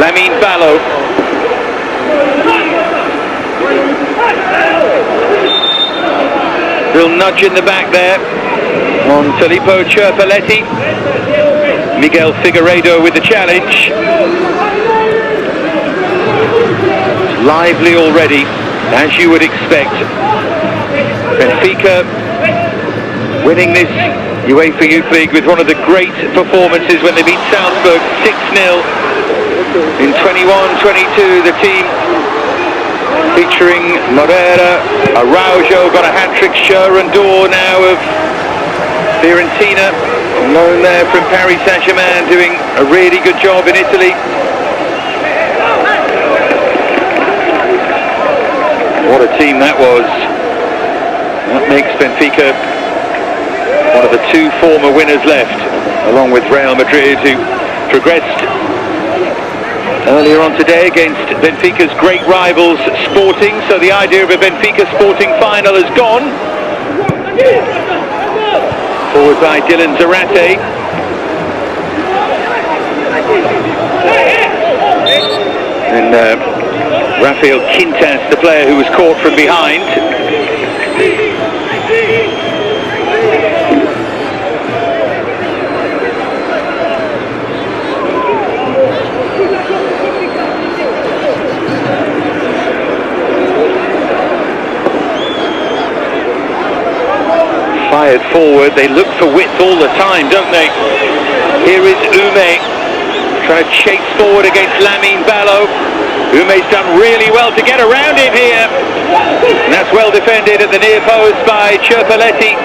Lamine Ballo. Real nudge in the back there on Filippo Cerpelletti. Miguel Figueiredo with the challenge. Lively already, as you would expect. Benfica winning this UEFA Youth League with one of the great performances when they beat Salzburg 6-0 in 21-22. The team featuring Moreira, Araujo got a hat-trick. Sherrandor now of Fiorentina, loan there from Paris Saint-Germain, doing a really good job in Italy. What a team that was. That makes Benfica one of the two former winners left, along with Real Madrid, who progressed earlier on today against Benfica's great rivals Sporting. So the idea of a Benfica Sporting final is gone. Forward by Dylan Zarate. And Rafael Quintas, the player who was caught from behind. Fired forward, they look for width all the time, don't they? Here is Ume, trying to chase forward against Lamine Ballo. Ume's done really well to get around him here. And that's well defended at the near post by Cerpelletti.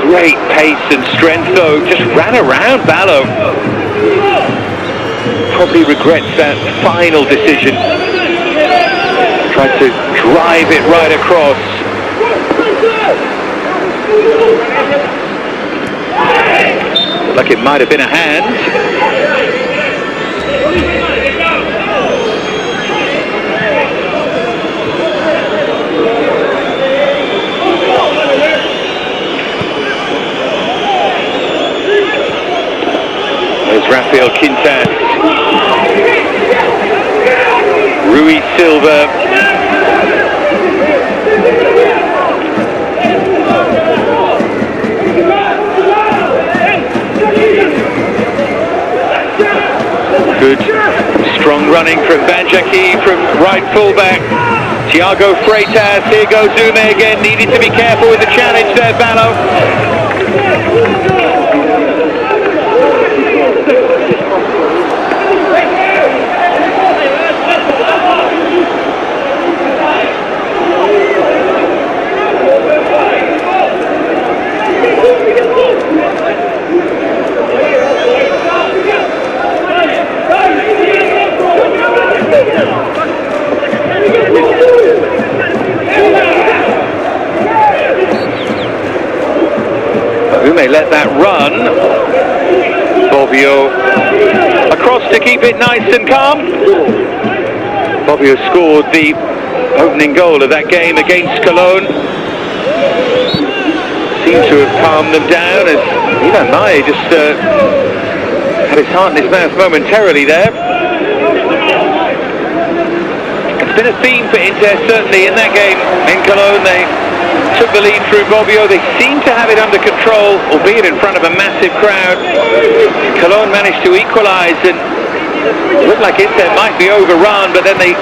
Great pace and strength though, just ran around Ballo. Probably regrets that final decision. Tried to drive it right across. Looked like it might have been a hand. There's Rafael Quintas. Rui Silva. Good, strong running from Banjaki from right fullback. Thiago Freitas, here goes Ume again, needed to be careful with the challenge there, Ballo. Ume let that run. Bobbio across to keep it nice and calm. Bobbio scored the opening goal of that game against Cologne. Seems to have calmed them down as Ilan Mai just had his heart in his mouth momentarily there. It's been a theme for Inter, certainly in that game in Cologne. They took the lead through Bobbio. They seemed to have it under control, albeit in front of a massive crowd. Cologne managed to equalise, and it looked like Inter might be overrun, but then they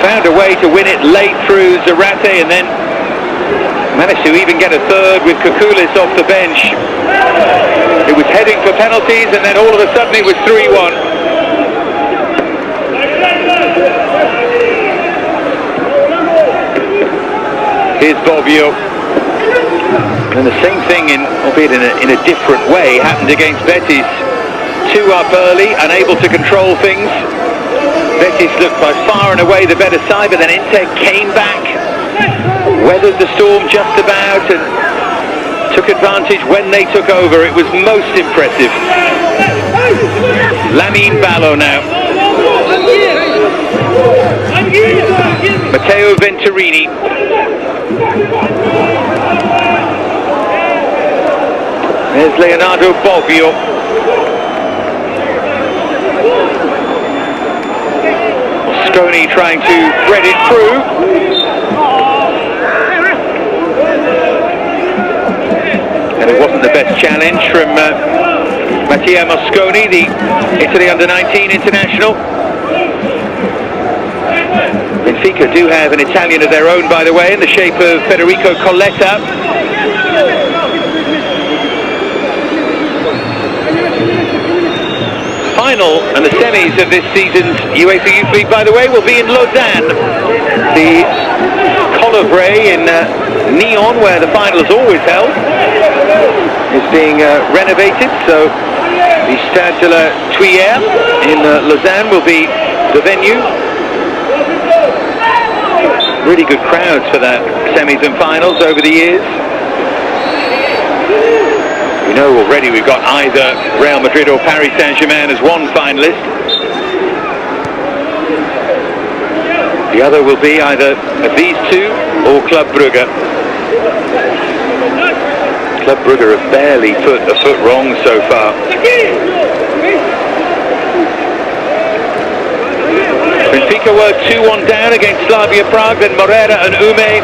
found a way to win it late through Zarate, and then managed to even get a third with Kukulis off the bench. It was heading for penalties, and then all of a sudden it was 3-1. Here's Bobbio. And the same thing, albeit in a different way, happened against Betis. 2 up early, unable to control things. Betis looked by far and away the better side, but then Inter came back, weathered the storm just about, and took advantage when they took over. It was most impressive. Lamine Ballo now. Matteo Venturini. There's Leonardo Bobbio. Mosconi trying to thread it through. And it wasn't the best challenge from Mattia Mosconi, the Italy under-19 international. Benfica do have an Italian of their own, by the way, in the shape of Federico Colletta. Final and the semis of this season's UEFA Youth League, by the way, will be in Lausanne. The Colivray in Nyon, where the final is always held, is being renovated, so the Stade de la Tuileries in Lausanne will be the venue. Really good crowds for that semis and finals over the years. We know already we've got either Real Madrid or Paris Saint-Germain as one finalist. The other will be either of these two or Club Brugge. Club Brugge have barely put a foot wrong so far. Benfica were 2-1 down against Slavia Prague, then Morera and Ume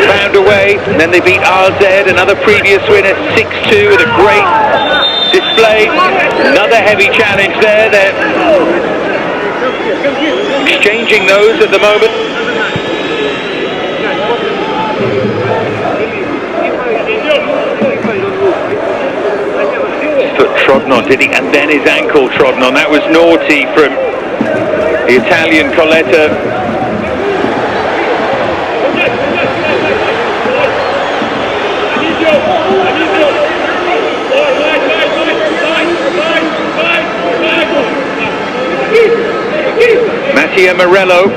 found a way, and then they beat AZ, another previous winner, 6-2 with a great display. Another heavy challenge there. They're exchanging those at the moment. His foot trodden on, did he? And then his ankle trodden on. That was naughty from the Italian Colletta. Mattia Morello.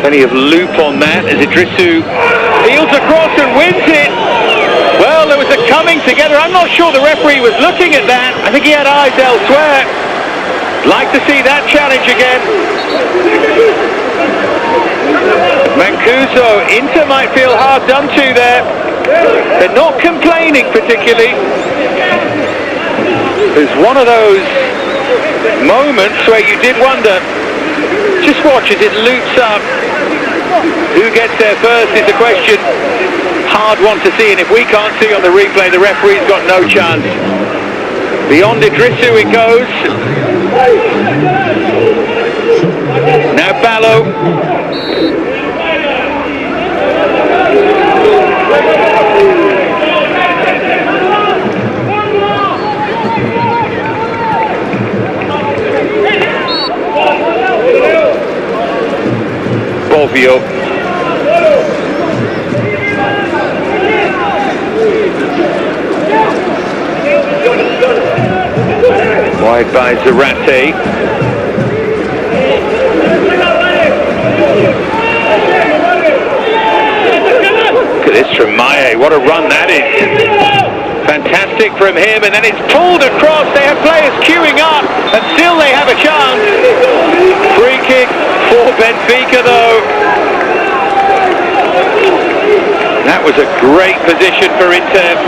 Plenty of loop on that as Idrissou fields across and wins it. Well, there was a coming together. I'm not sure the referee was looking at that. I think he had eyes elsewhere. Like to see that challenge again. Mancuso, Inter might feel hard done to there. They're not complaining particularly. There's one of those moments where you did wonder. Just watch as it loops up. Who gets there first is the question. Hard one to see, and if we can't see on the replay, the referee's got no chance. Beyond Idrissou it goes. Now Ballo. Bobbio. Wide by Zarate. Look at this from Maye. What a run that is. Fantastic from him, and then it's pulled across. They have players queuing up, and still they have a chance. Free kick for Benfica, though. That was a great position for Inter.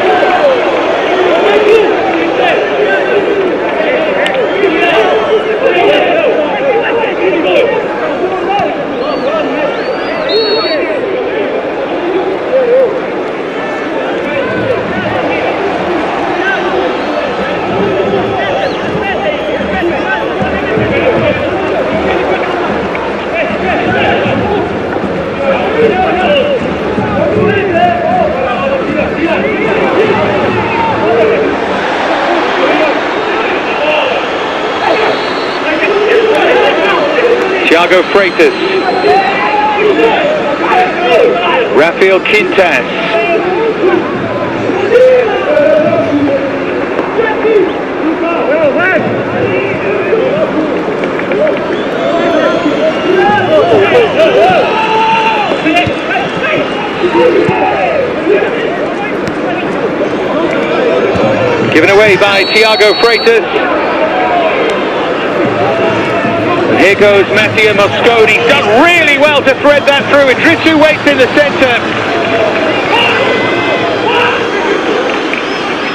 Thiago Freitas, Rafael Quintas, given away by Thiago Freitas. And here goes Matteo Mosconi. He's done really well to thread that through. Idrissou waits in the centre.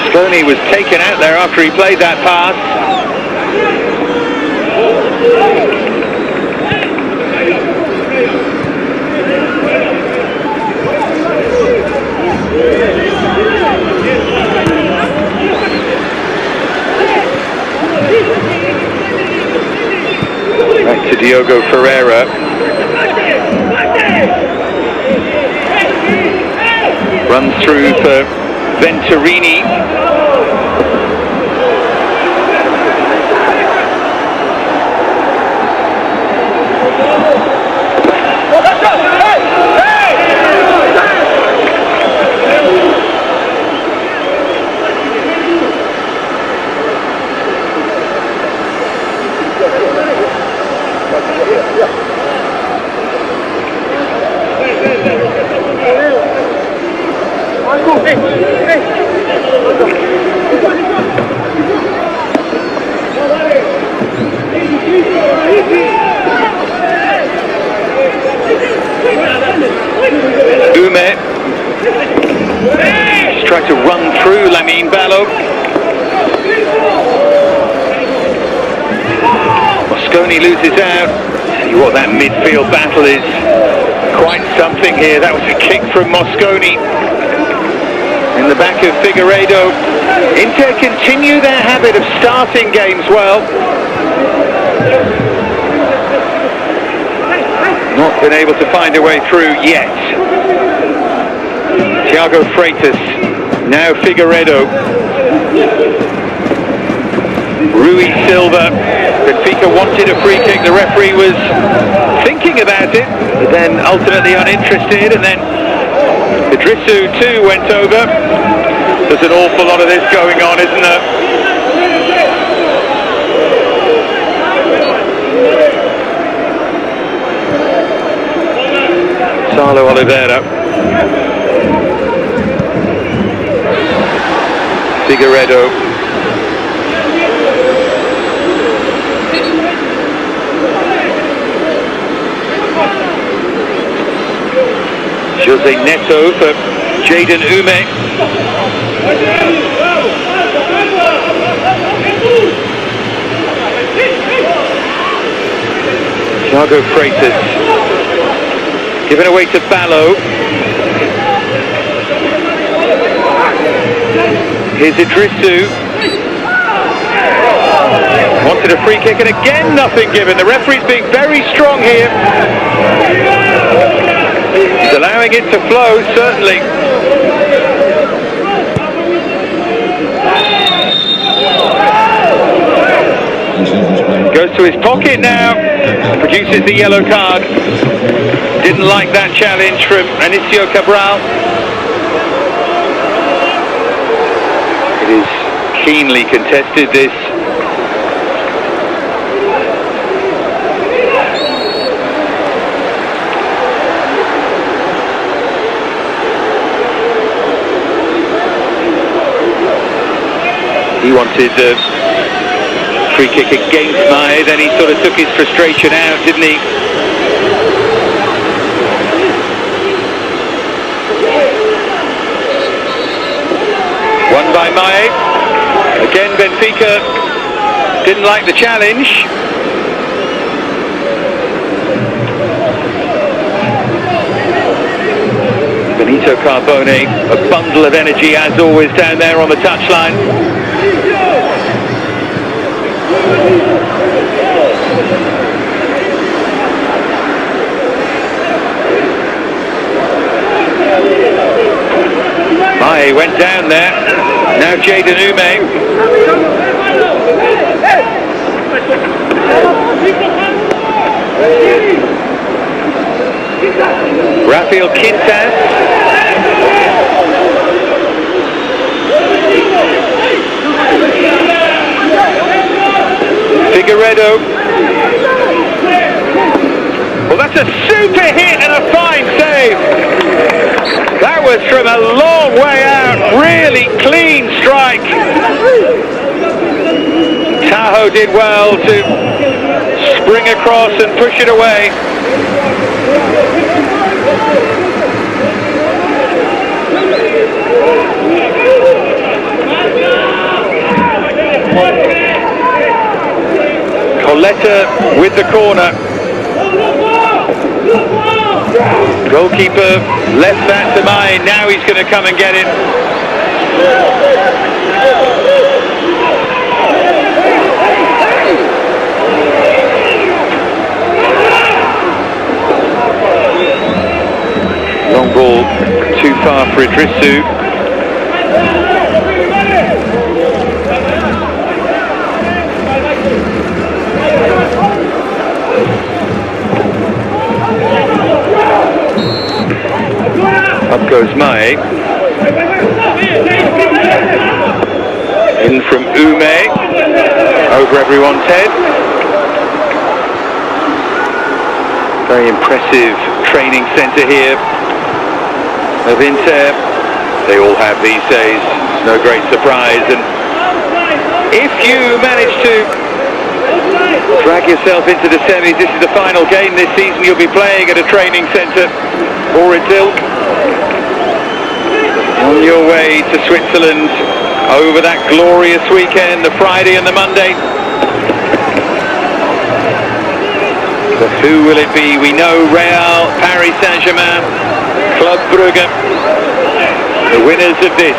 Mosconi was taken out there after he played that pass. Back to Diogo Ferreira. Runs through for Venturini. He's tried to run through Lamine Ballo. Mosconi loses out. See what that midfield battle is. Quite something here. That was a kick from Mosconi in the back of Figueiredo. Inter continue their habit of starting games well. Not been able to find a way through yet. Thiago Freitas, now Figueiredo. Rui Silva. Benfica wanted a free kick. The referee was thinking about it, but then ultimately uninterested, and then Idrissou too went over. There's an awful lot of this going on, isn't there? Salo Oliveira. Figueiredo. Jose Neto for Jaden Ume. Thiago Freitas. Given away to Ballo. Here's Idrissou. Wanted a free kick, and again nothing given. The referee's being very strong here. He's allowing it to flow, certainly. Goes to his pocket now. Produces the yellow card. Didn't like that challenge from Anicio Cabral. It is keenly contested, this. He wanted a free kick against Mai, then he sort of took his frustration out, didn't he? Won by Mai. Again, Benfica didn't like the challenge. Benito Carbone, a bundle of energy as always down there on the touchline. Mai went down there. Now Jaden Ume. Rafael Quintas. Figueiredo. Well, that's a super hit and a fine save. That was from a long way out. Really clean strike. Tahoe did well to spring across and push it away. Coletta with the corner. Goalkeeper left that to mine. Now he's going to come and get it. Long ball too far for Idrisu. Up goes Mae. In from Ume. Over everyone's head. Very impressive training centre here of Inter. They all have these days. It's no great surprise. And if you manage to drag yourself into the semis, this is the final game this season you'll be playing at a training centre or a Dilk. On your way to Switzerland over that glorious weekend, the Friday and the Monday. But who will it be? We know Real, Paris Saint-Germain, Club Brugge, the winners of this.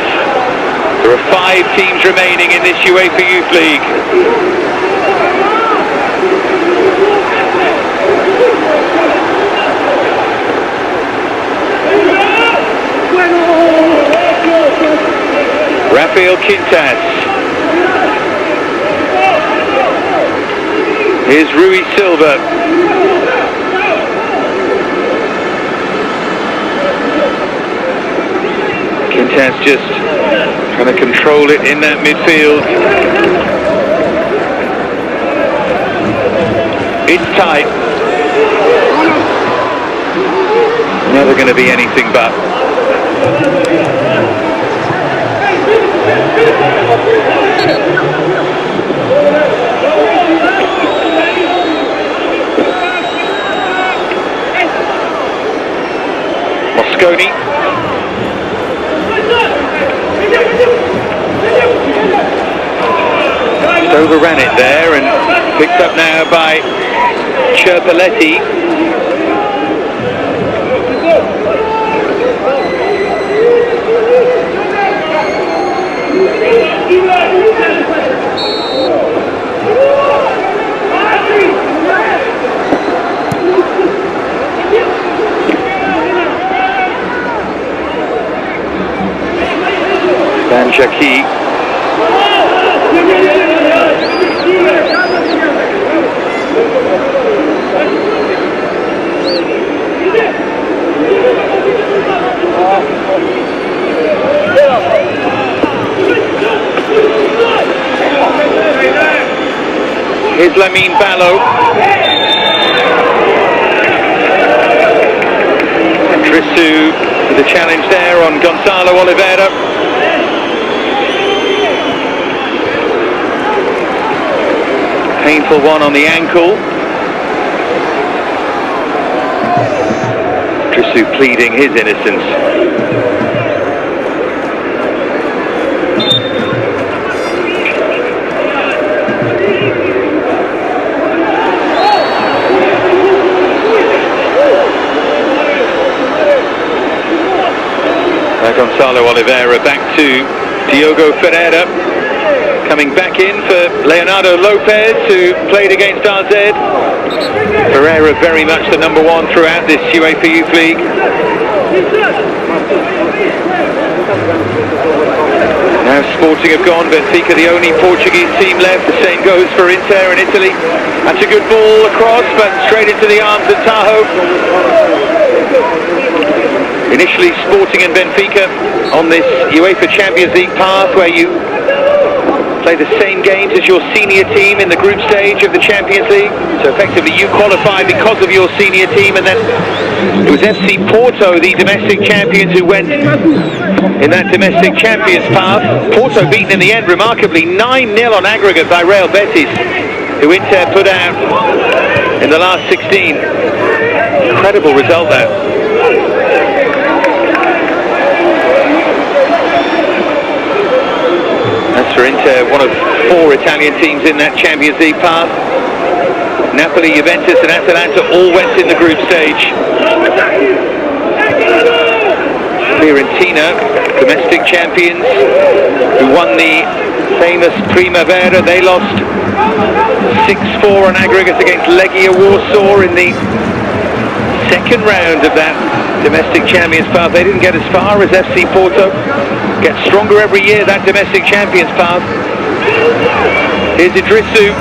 There are 5 teams remaining in this UEFA Youth League. Rafael Quintas. Here's Rui Silva. Quintas just trying to control it in that midfield. It's tight. Never going to be anything but. Mosconi. Just overran it there and picked up now by Chirpaletti. Banjaki. Here's Lamine Ballo. Idrisu with the challenge there on Gonzalo Oliveira. Painful one on the ankle. Idrisu pleading his innocence. Gonzalo Oliveira back to Diogo Ferreira, coming back in for Leonardo Lopez, who played against RZ. Ferreira very much the number 1 throughout this UEFA Youth League. Now Sporting have gone, Benfica the only Portuguese team left. The same goes for Inter in Italy. That's a good ball across, but straight into the arms of Tahoe. Initially Sporting and Benfica on this UEFA Champions League path, where you play the same games as your senior team in the group stage of the Champions League. So effectively you qualify because of your senior team, and then it was FC Porto, the domestic champions, who went in that domestic champions path. Porto beaten in the end remarkably 9-0 on aggregate by Real Betis, who Inter put out in the last 16. Incredible result there. As for Inter, one of 4 Italian teams in that Champions League path. Napoli, Juventus and Atalanta all went in the group stage. Fiorentina, domestic champions, who won the famous Primavera, they lost 6-4 on aggregate against Legia Warsaw in the second round of that domestic champions path. They didn't get as far as FC Porto. Gets stronger every year, that domestic champions path. Here's Idrissou.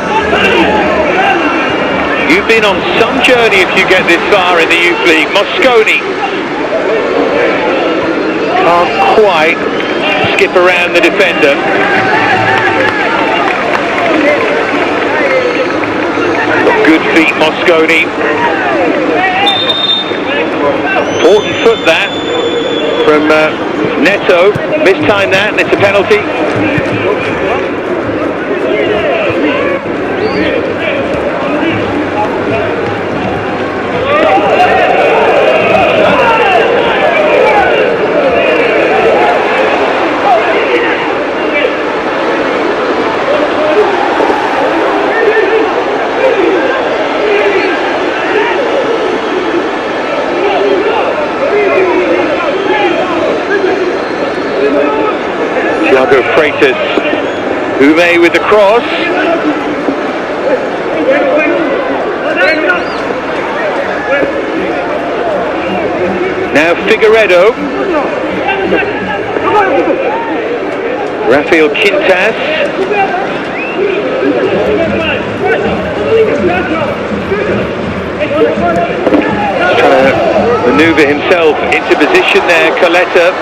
You've been on some journey if you get this far in the Youth League. Mosconi can't quite skip around the defender. Good feet, Mosconi. Important foot that from Neto. Mistimed that and it's a penalty. Freitas, Ume with the cross. Now Figueiredo. Rafael Quintas. He's trying to maneuver himself into position there, Coletta.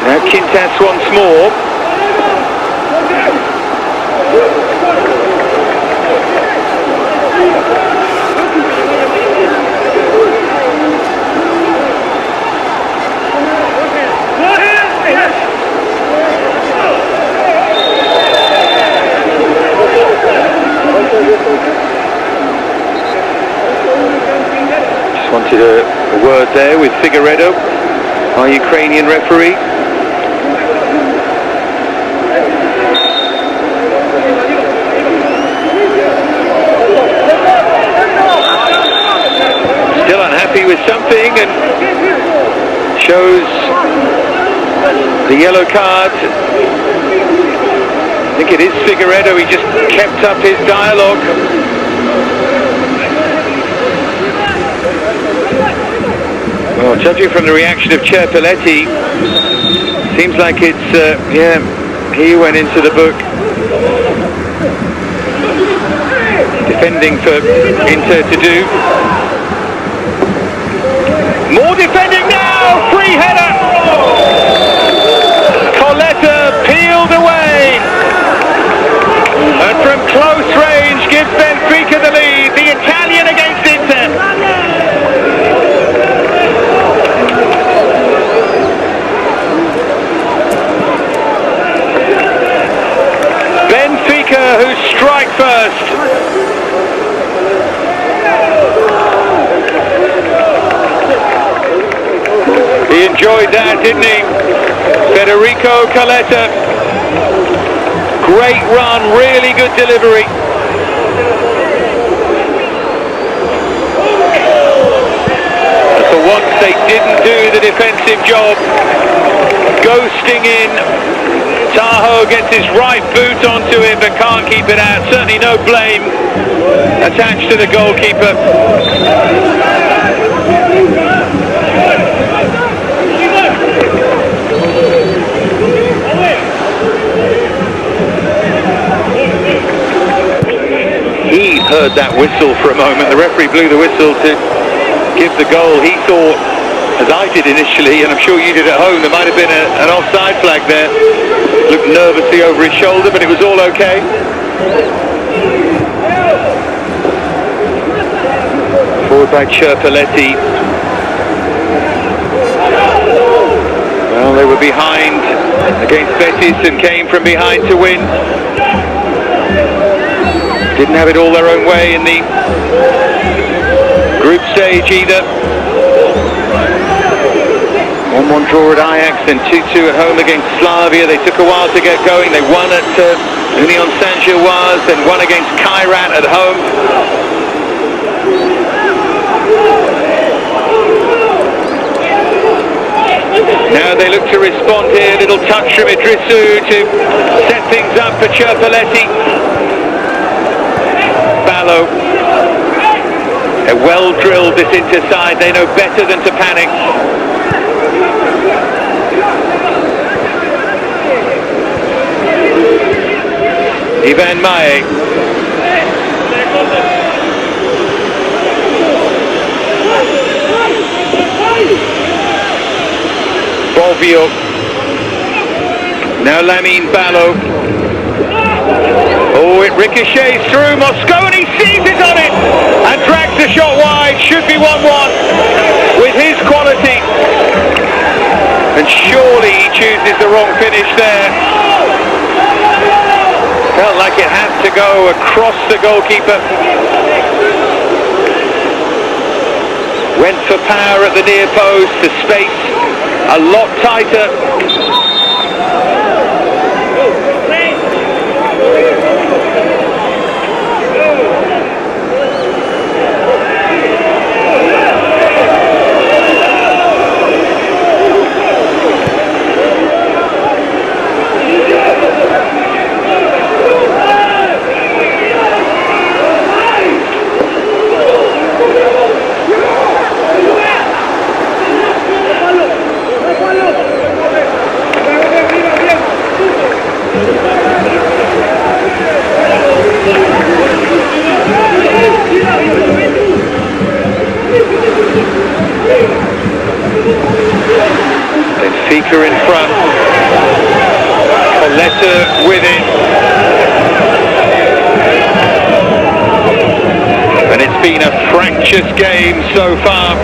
Now Quintas once more. Just wanted a word there with Figueiredo, our Ukrainian referee. Still unhappy with something and shows the yellow card. I think it is Figueiredo. He just kept up his dialogue. Well, judging from the reaction of Cerpelletti, seems like it's, yeah, he went into the book. Defending for Inter to do. More defending now! Free header! Coletta peeled away! And from close range gives Benfica the lead. The Italian against Inter. Benfica who strike first. He enjoyed that, didn't he? Federico Coletta. Great run, really good delivery. For once they didn't do the defensive job. Ghosting in. Tahoe gets his right boot onto it but can't keep it out. Certainly no blame attached to the goalkeeper. He heard that whistle for a moment. The referee blew the whistle to give the goal. He thought, as I did initially, and I'm sure you did at home, there might have been an offside flag there. Looked nervously over his shoulder, but it was all okay. Forward by Cerpelletti. Well, they were behind against Betis and came from behind to win. Didn't have it all their own way in the group stage either. 1-1 draw at Ajax and 2-2 at home against Slavia. They took a while to get going. They won at Union Saint-Gilloise, then won against Kairat at home. Now they look to respond here. Little touch from Idrissou to set things up for Cherpaletti. Ballo. They're well drilled, this Inter side. They know better than to panic. Ivan Maé. Bovio. Now Lamine Ballo. Oh, it ricochets through Mosconi, seizes on it and drags the shot wide. Should be 1-1 with his quality. And surely he chooses the wrong finish there. Felt like it had to go across the goalkeeper. Went for power at the near post, the space a lot tighter. Benfica in front. Coletta with it. And it's been a fractious game so far.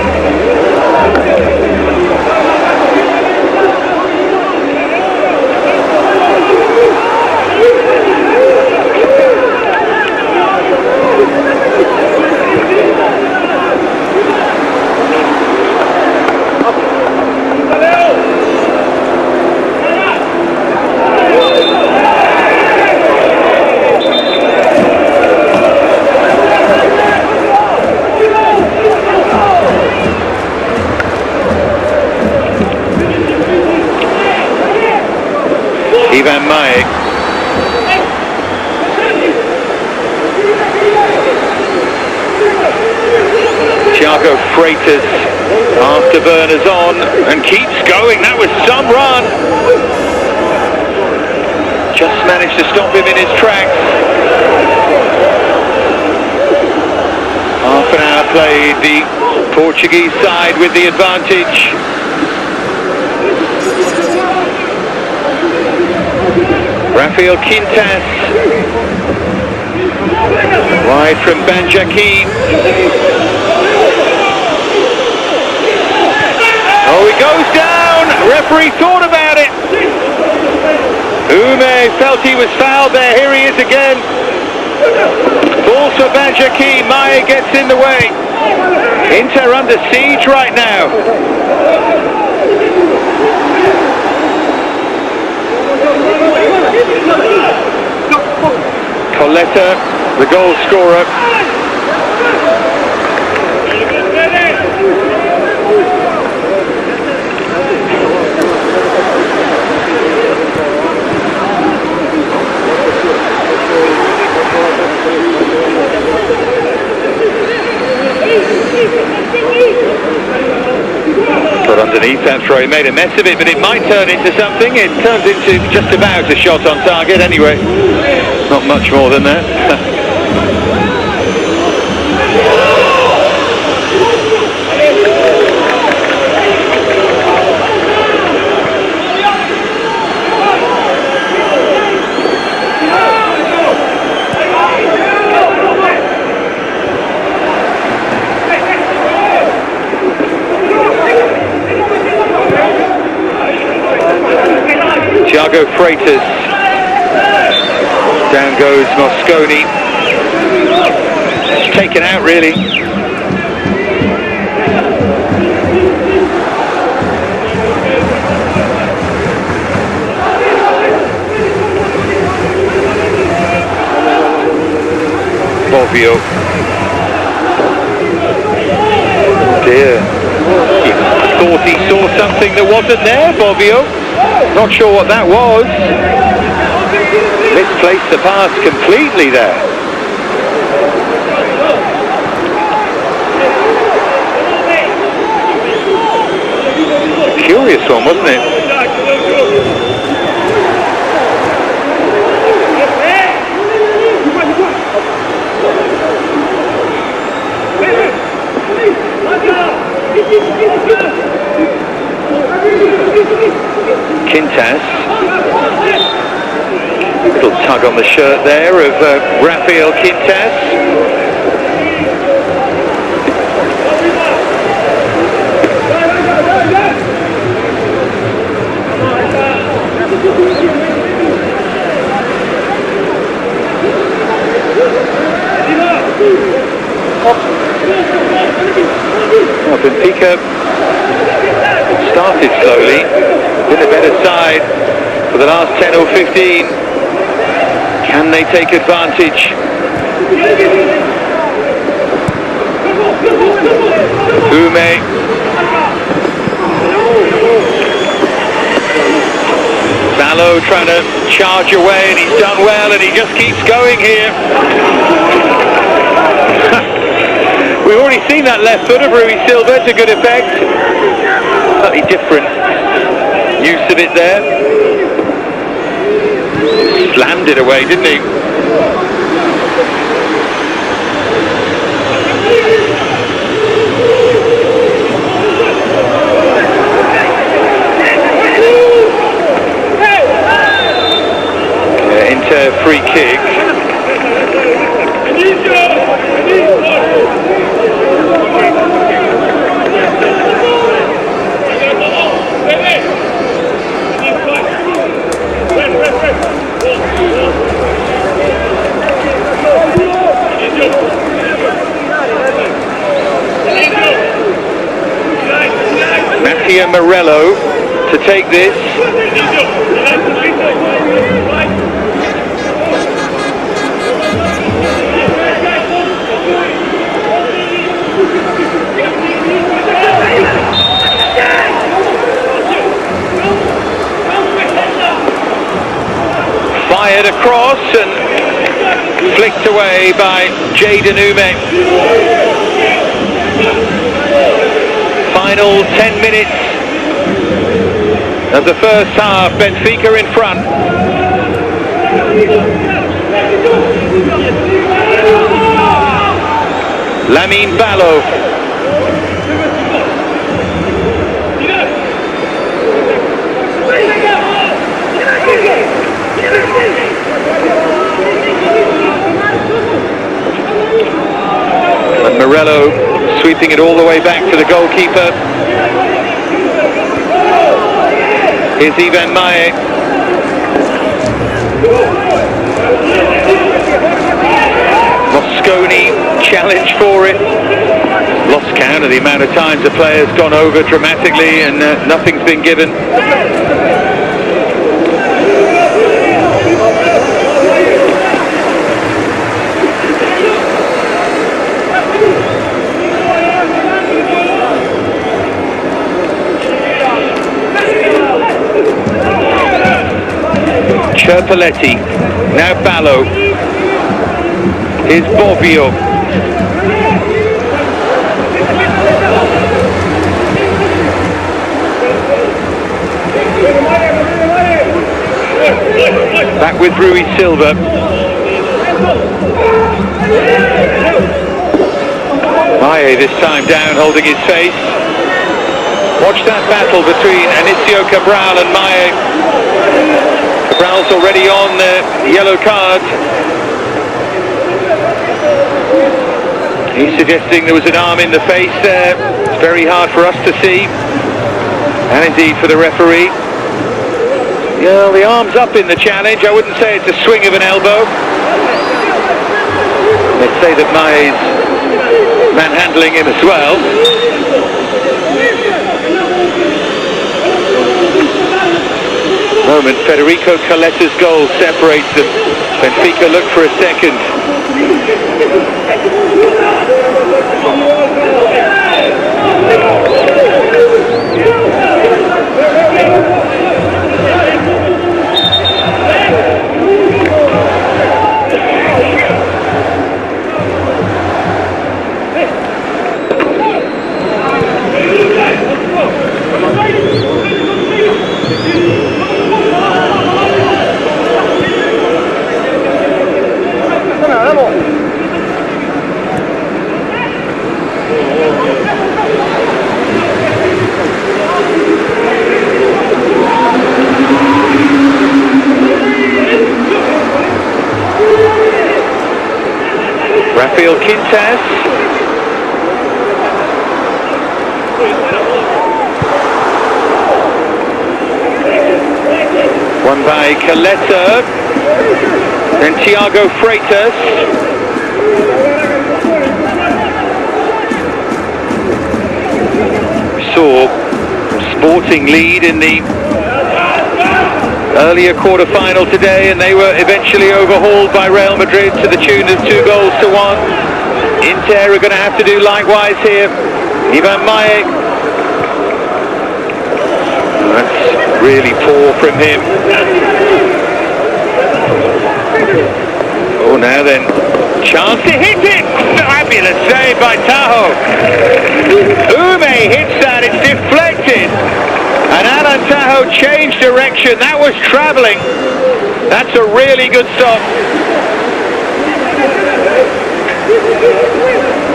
Ivan Maé. Thiago Freitas afterburners on and keeps going. That was some run. Just managed to stop him in his tracks. Half an hour played, the Portuguese side with the advantage. Rafael Quintas, wide from Banjakin. Oh, he goes down. Referee thought about it. Ume felt he was fouled there. Here he is again. Ball for Banjakin. Maé gets in the way. Inter under siege right now. Coletta, the goal scorer. Got underneath that throw, he made a mess of it, but it might turn into something. It turns into just about a shot on target anyway. Not much more than that. go Freitas. Down goes Mosconi. It's taken out, really. Bobbio. Dear. He thought he saw something that wasn't there, Bobbio. Not sure what that was. Misplaced the pass completely there. Curious one, wasn't it? Quintas. Little tug on the shirt there of Rafael Quintas. Well, Benfica started slowly, been a better side for the last 10 or 15. Can they take advantage? Ume. Ballo trying to charge away, and he's done well, and he just keeps going here. We've already seen that left foot of Rui Silva to good effect. Slightly different use of it there. Slammed it away, didn't he? Inter free kick. Mattia Morello to take this. Fired across and flicked away by Jayden Ume. Final 10 minutes of the first half. Benfica in front. Lamine Ballo. And Morello sweeping it all the way back to the goalkeeper. Here's Ivan Maye. Mosconi challenge for it. Lost count of the amount of times the player's gone over dramatically, and nothing's been given. Cherpaletti, now Ballo. Here's Bobbio. Back with Rui Silva. Maye this time down, holding his face. Watch that battle between Anicio Cabral and Maye. Cabral's already on the yellow card. He's suggesting there was an arm in the face there. It's very hard for us to see, and indeed for the referee. Yeah, the arm's up in the challenge. I wouldn't say it's a swing of an elbow. Let's say that Mae's manhandling him as well. Moment, Federico Calletta's goal separates them. Benfica look for a second. Quintas. Won by Caletta. Then Thiago Freitas. We saw Sporting lead in the earlier quarter-final today, and they were eventually overhauled by Real Madrid to the tune of 2-1. Inter are going to have to do likewise here. Ivan Mae. That's really poor from him. Oh, now then, chance to hit it. Fabulous save by Tahoe. Ume hits that, it's deflected. And Alan Tahoe changed direction. That was travelling. That's a really good stop.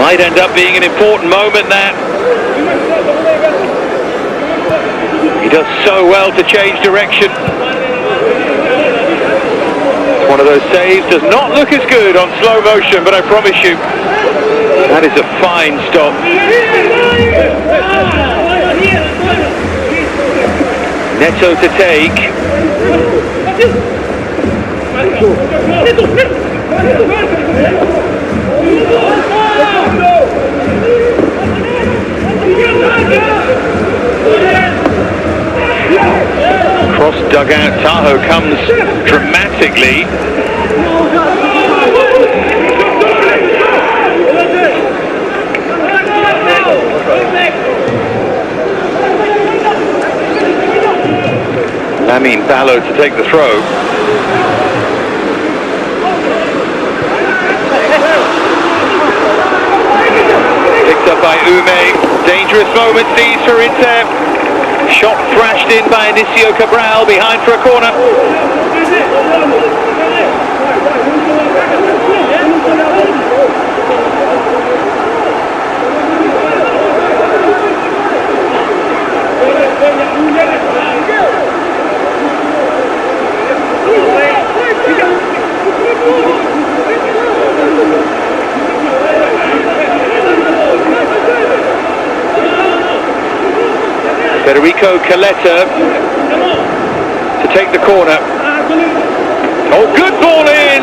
Might end up being an important moment, that. He does so well to change direction. It's one of those saves, does not look as good on slow motion, but I promise you, that is a fine stop. Neto to take. Cross dugout, Tahoe comes dramatically. Lamine Ballo to take the throw. Picked up by Ume. Dangerous moments these for Inter. Shot thrashed in by Inicio Cabral, behind for a corner. Federico Caletta to take the corner. Oh, good ball in!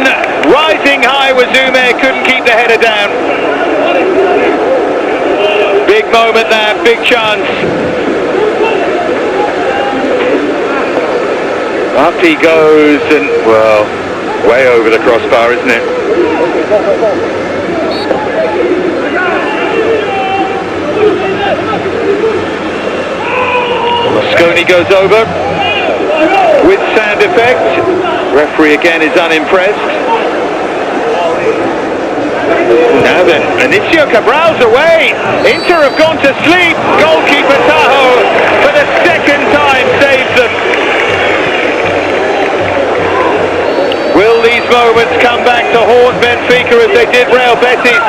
Rising high was Ume, couldn't keep the header down. Big moment there, big chance. Up he goes, and, well, way over the crossbar, isn't it? Mosconi goes over with sound effect. Referee again is unimpressed. Now then, Inicio Cabral's away. Inter have gone to sleep. Goalkeeper Tahoe for the second time saves them. Will these moments come back to haunt Benfica as they did Real Betis?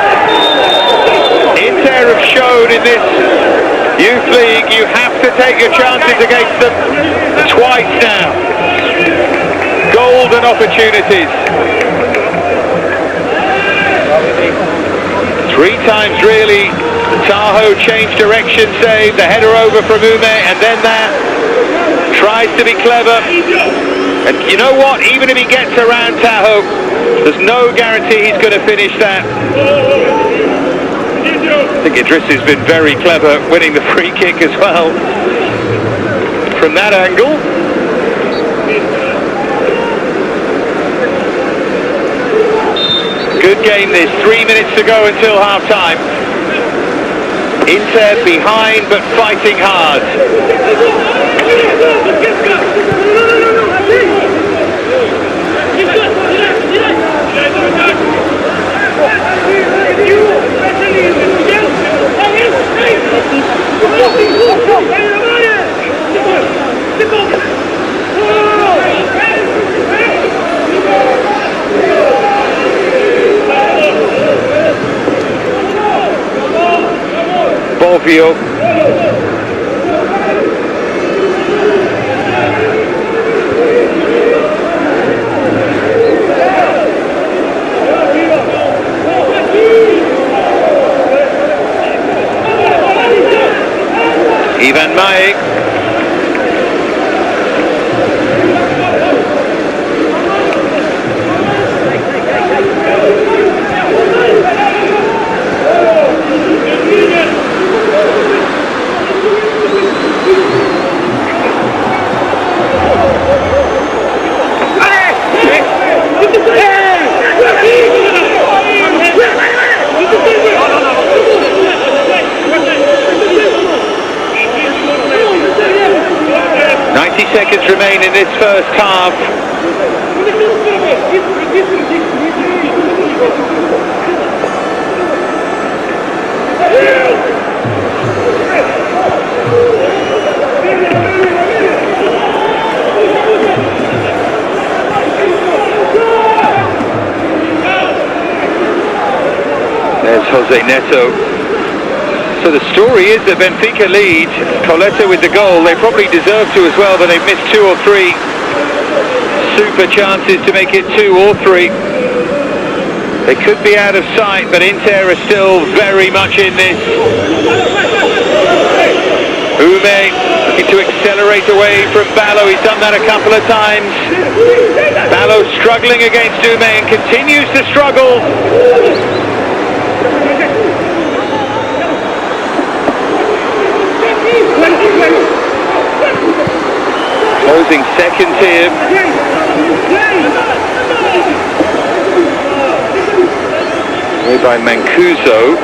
Inter have shown in this Youth League you have to take your chances against them twice now. Golden opportunities. 3 times really. Tahoe changed direction, save, the header over from Ume, and then that tries to be clever, and you know what, even if he gets around Tahoe, there's no guarantee he's going to finish that. I think Idris has been very clever winning the free kick as well from that angle. Good game this, 3 minutes to go until half time. Inter behind but fighting hard. Bovio. Ivan Maik. Seconds remain in this first half. There's Jose Neto. So the story is that Benfica lead, Coletta with the goal. They probably deserve to as well, but they've missed 2 or 3 super chances to make it 2 or 3. They could be out of sight, but Inter are still very much in this. Ume looking to accelerate away from Ballo. He's done that a couple of times. Ballo struggling against Ume and continues to struggle. Closing seconds here. Made by Mancuso.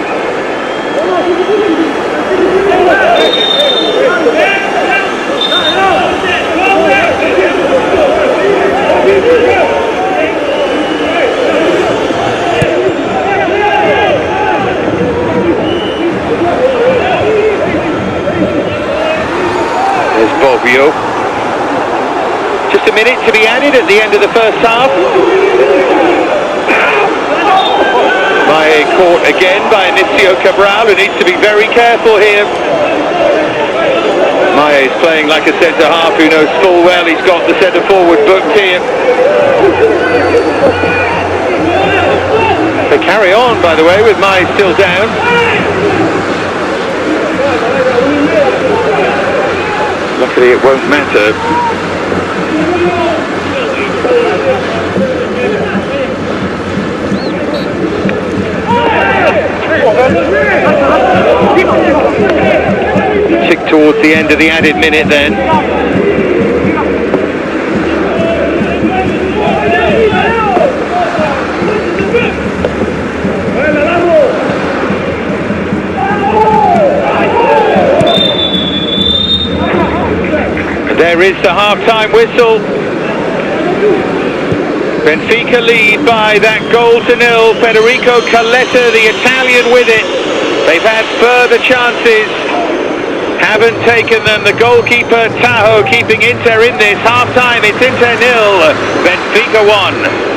There's Bovio. Just a minute to be added at the end of the first half. Maé caught again by Inicio Cabral, who needs to be very careful here. Maé is playing like a centre-half who knows full well he's got the centre-forward booked here. They carry on, by the way, with Maé still down. Luckily it won't matter. Tick towards the end of the added minute then. There is the half-time whistle. Benfica lead by that goal to nil. Federico Coletta, the Italian, with it. They've had further chances, haven't taken them. The goalkeeper Tahoe keeping Inter in this. Half-time, it's Inter 0, Benfica 1.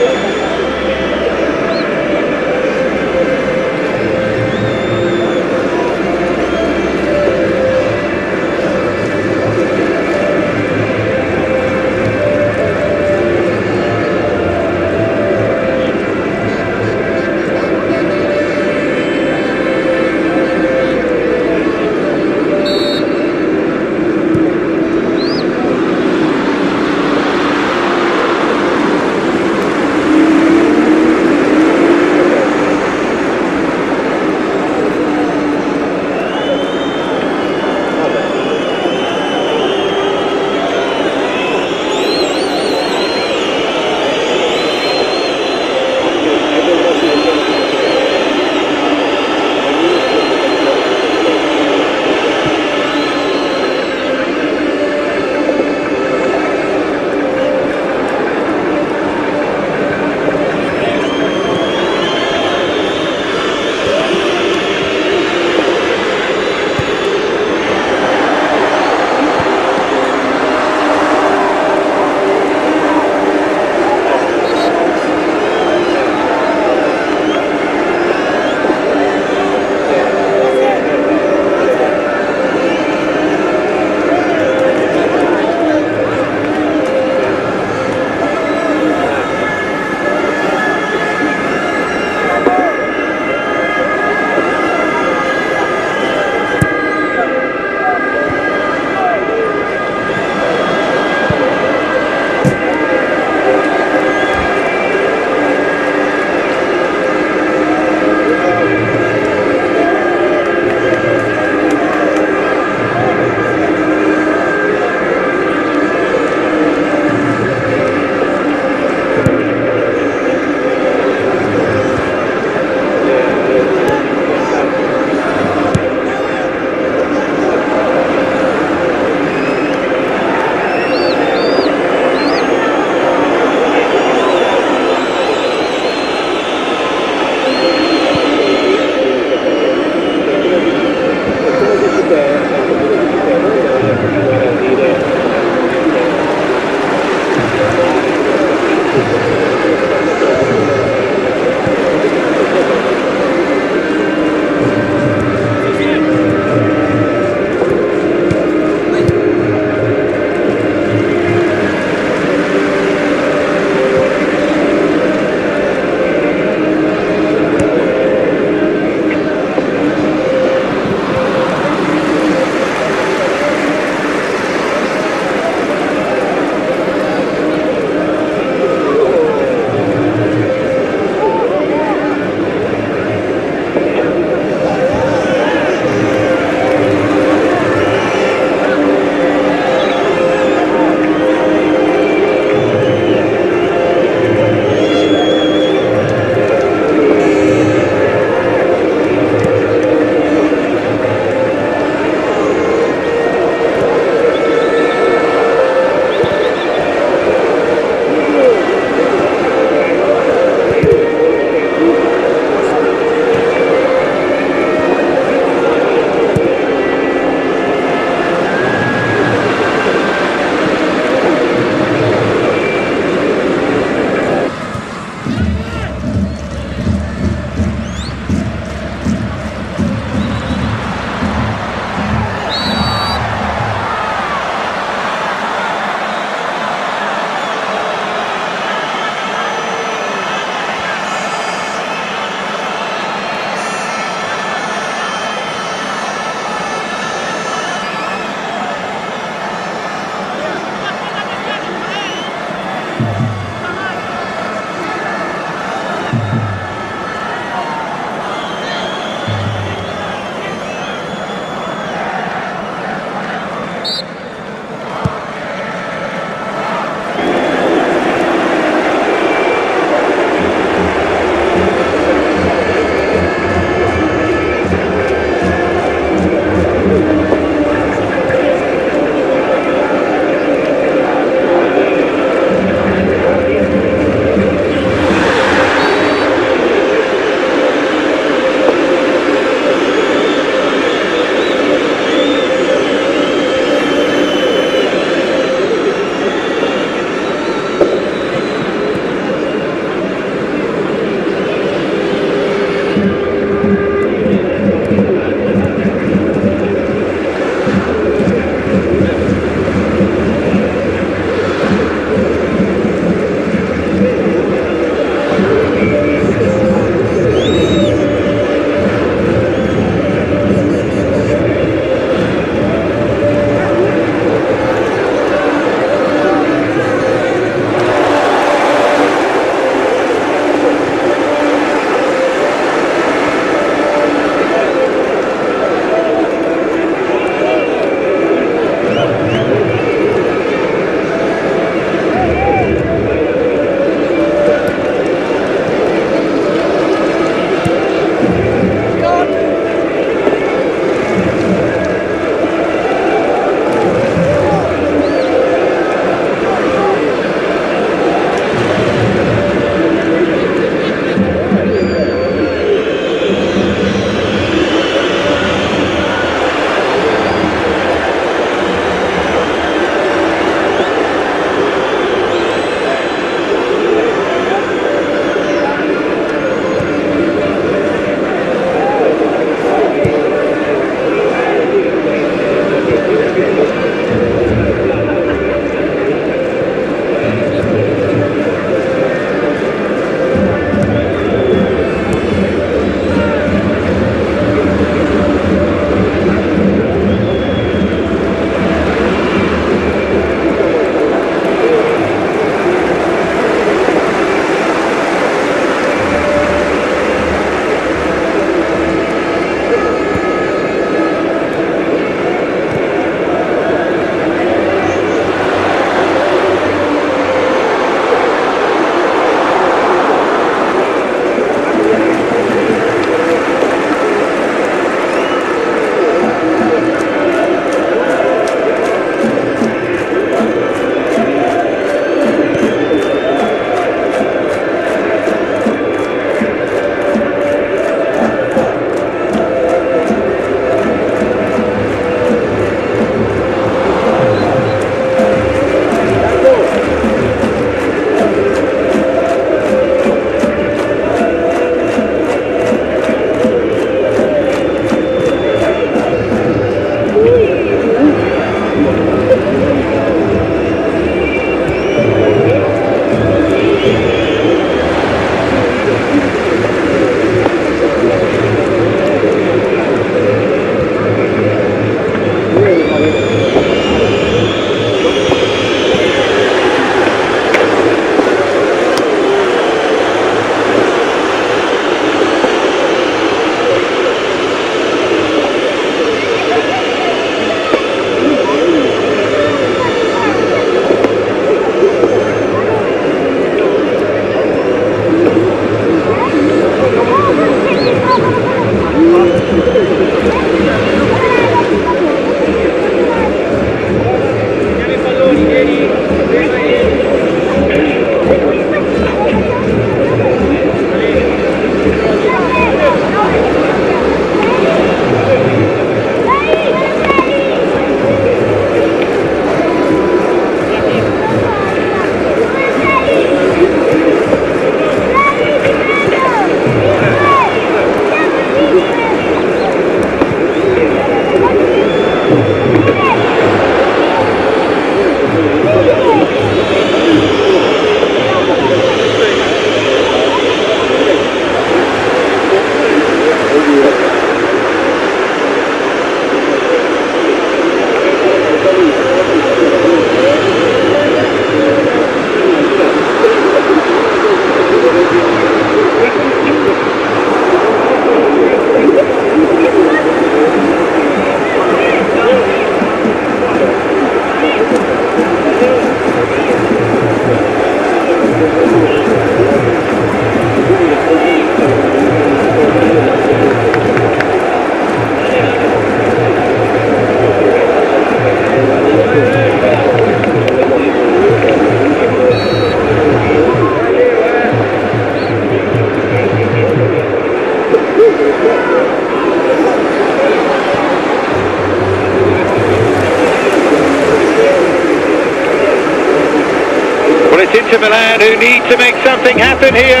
Inter Milan, who need to make something happen here.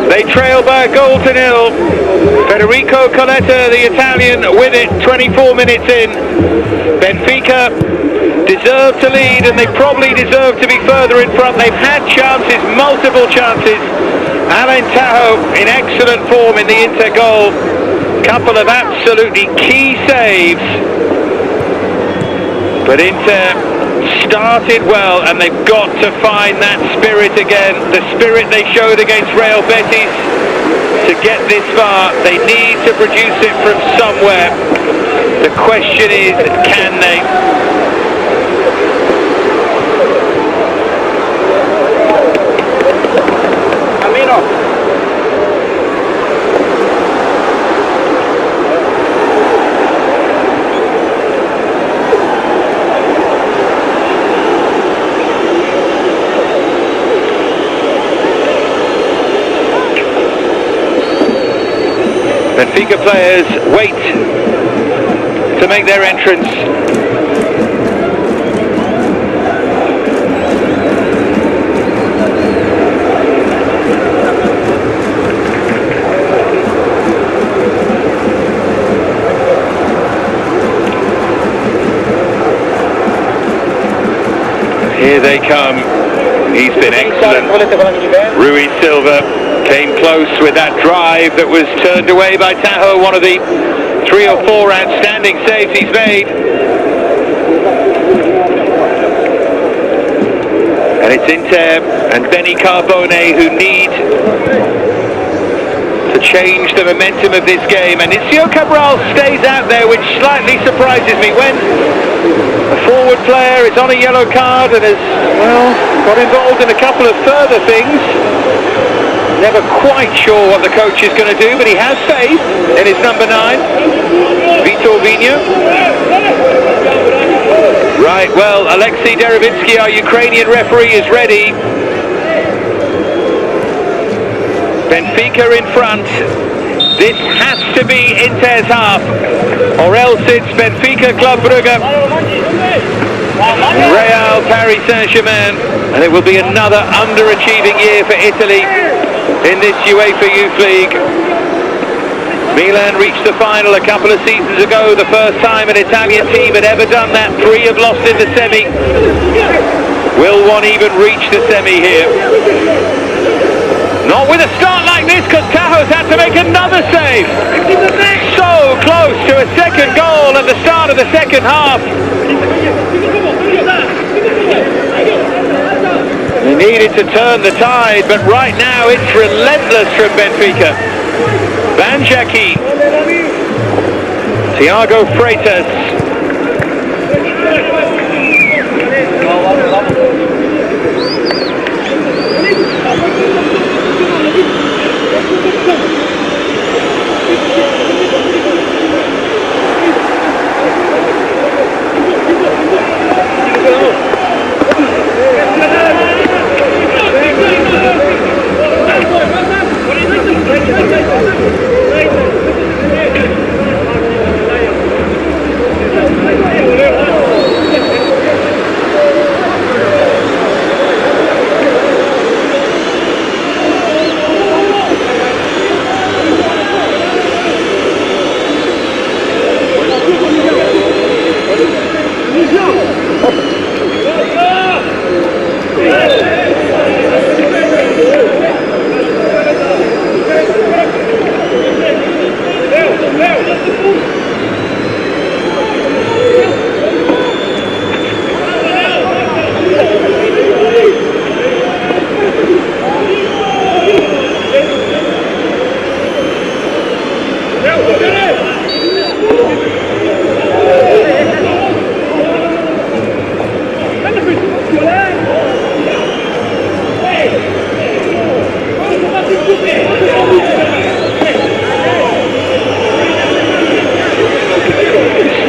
They trail by a goal to nil. Federico Coletta, the Italian, with it 24 minutes in. Benfica deserve to lead, and they probably deserve to be further in front. They've had chances, multiple chances. Alain Tahoe in excellent form in the Inter goal. Couple of absolutely key saves. But Inter started well, and they've got to find that spirit again, the spirit they showed against Real Betis. To get this far, they need to produce it from somewhere. The question is, can they? Benfica players wait to make their entrance. Here they come. He's been excellent. Rui Silva came close with that drive that was turned away by Tahoe, one of the 3 or 4 outstanding saves he's made. And it's Inter and Benny Carbone who need to change the momentum of this game. And Icio Cabral stays out there, which slightly surprises me. When a forward player is on a yellow card and has, well, got involved in a couple of further things. Never quite sure what the coach is going to do, but he has faith in his number 9, Vitor Vigna. Right, well, Alexei Derevitsky, our Ukrainian referee, is ready. Benfica in front. This has to be Inter's half, or else it's Benfica Club Brugge, Real Paris Saint-Germain, and it will be another underachieving year for Italy in this UEFA Youth League. Milan reached the final a couple of seasons ago, the first time an Italian team had ever done that. 3 have lost in the semi. Will one even reach the semi here? Not with a start like this, because Tahoe's had to make another save. So close to a second goal at the start of the second half. They needed to turn the tide, but right now it's relentless from Benfica. Banjaki, Thiago Freitas.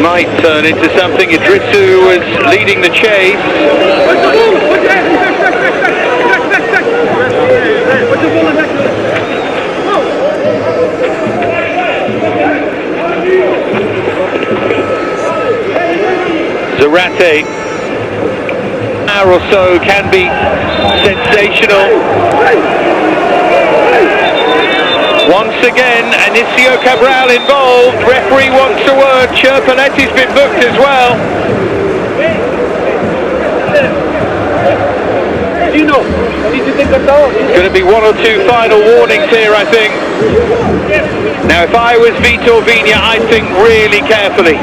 might turn into something. Idrissu was leading the chase. Zarate, an hour or so can be sensational. Once again, Anicio Cabral involved. Referee wants a word. Chirpoletti's been booked as well. It's going to be one or two final warnings here, I think. Now, if I was Vitor Vina, I'd think really carefully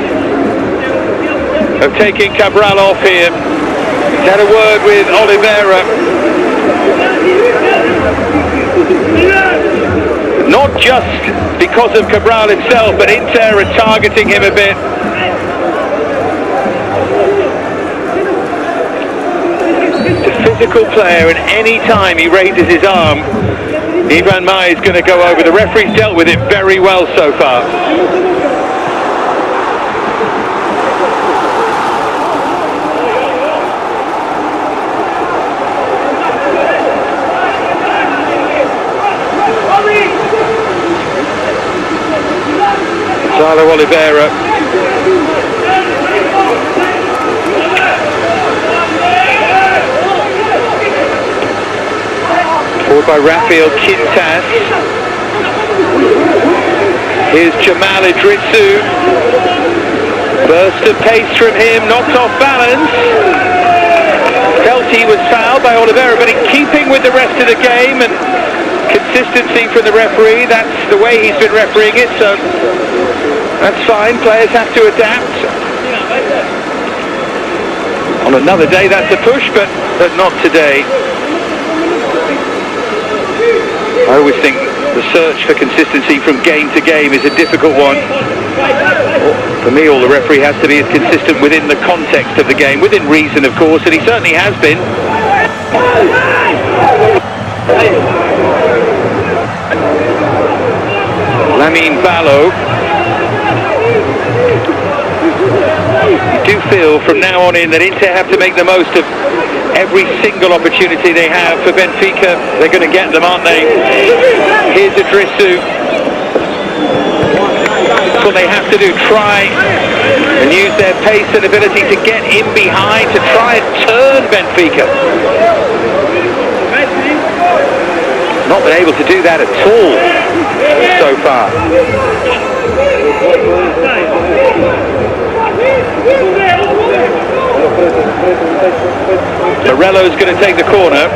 of taking Cabral off here. He's had a word with Oliveira. Not just because of Cabral himself, but Inter are targeting him a bit. He's a physical player, and any time he raises his arm, Ivan Mai is going to go over. The referee's dealt with it very well so far. Gonzalo Oliveira. Forward by Rafael Quintas. Here's Jamal Idrissu. Burst of pace from him, knocked off balance. Felt he was fouled by Oliveira, but in keeping with the rest of the game and consistency from the referee, that's the way he's been refereeing it, so that's fine. Players have to adapt. On another day that's a push, but not today. I always think the search for consistency from game to game is a difficult one. For me, all the referee has to be is consistent within the context of the game, within reason of course, and he certainly has been. Lamine Ballo. You do feel from now on in that Inter have to make the most of every single opportunity they have. For Benfica, they're going to get them, aren't they? Here's Idrissu. That's what they have to do, try and use their pace and ability to get in behind, to try and turn Benfica. Not been able to do that at all so far. Morello's going to take the corner.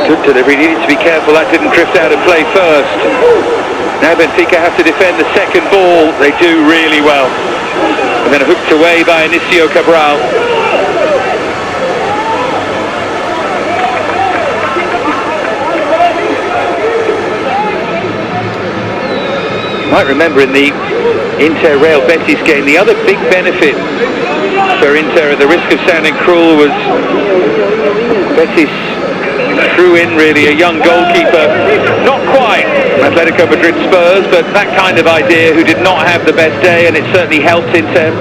Good delivery, needed to be careful that didn't drift out of play first. Now Benfica have to defend the second ball. They do really well. And then hooked away by Anicio Cabral. You might remember in the Inter-Real Betis game, the other big benefit for Inter, at the risk of sounding cruel, was Betis threw in really a young goalkeeper, not quite Atletico Madrid Spurs, but that kind of idea, who did not have the best day, and it certainly helped Inter.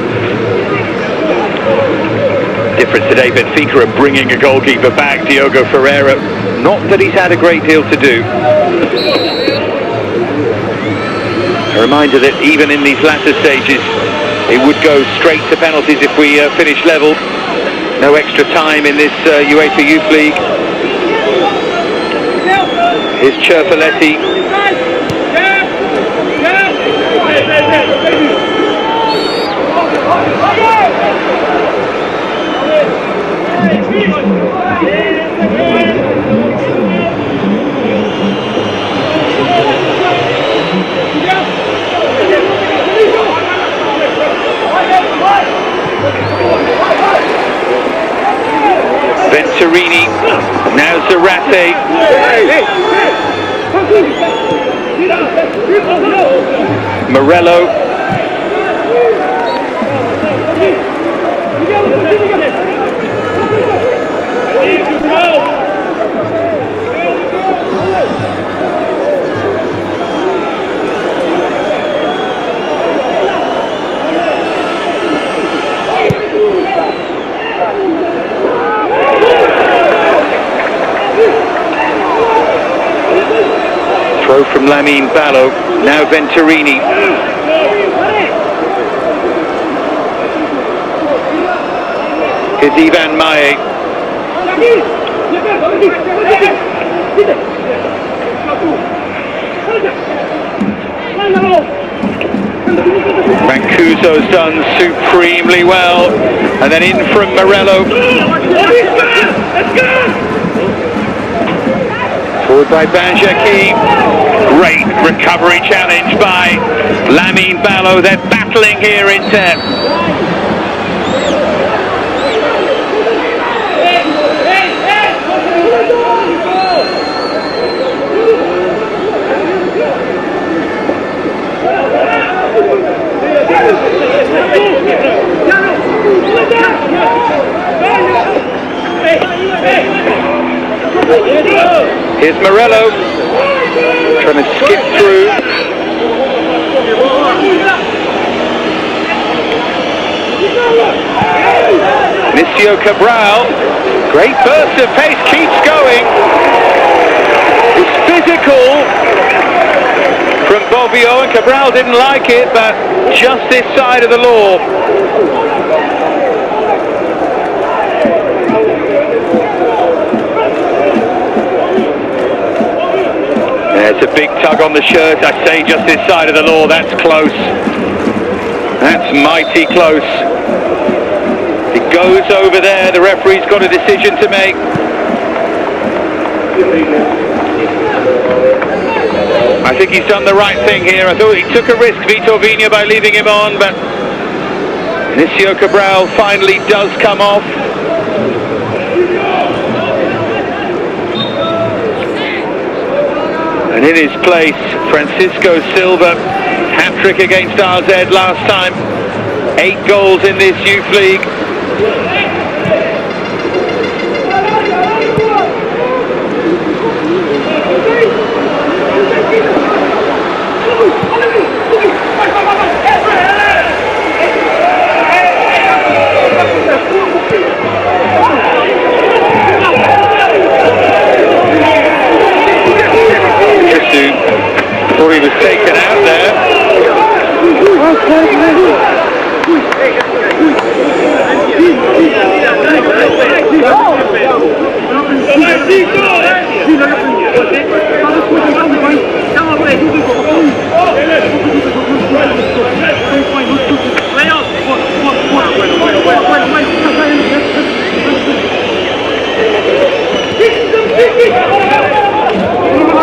Difference today, Benfica are bringing a goalkeeper back, Diogo Ferreira. Not that he's had a great deal to do. A reminder that even in these latter stages, it would go straight to penalties if we finish level. No extra time in this UEFA Youth League. Here's Chirpoletti. Venturini, now Zarate. Morello. Throw from Lamine Ballo, now Venturini. Here's Ivan Maye. Mancuso's done supremely well, and then in from Morello. Forward by Banjaki. Great recovery challenge by Lamine Ballo. They're battling here, Inter. Here's Morello, trying to skip through. Nisio Cabral, great burst of pace, keeps going. It's physical from Bobbio, and Cabral didn't like it, but just this side of the law. There's a big tug on the shirt. I say just this side of the law. That's close. That's mighty close. It goes over there. The referee's got a decision to make. I think he's done the right thing here. I thought he took a risk, Vitor Vina, by leaving him on, but Nisio Cabral finally does come off. And in his place, Francisco Silva, hat-trick against RZ last time. 8 goals in this Youth League. Thought he was taken out there.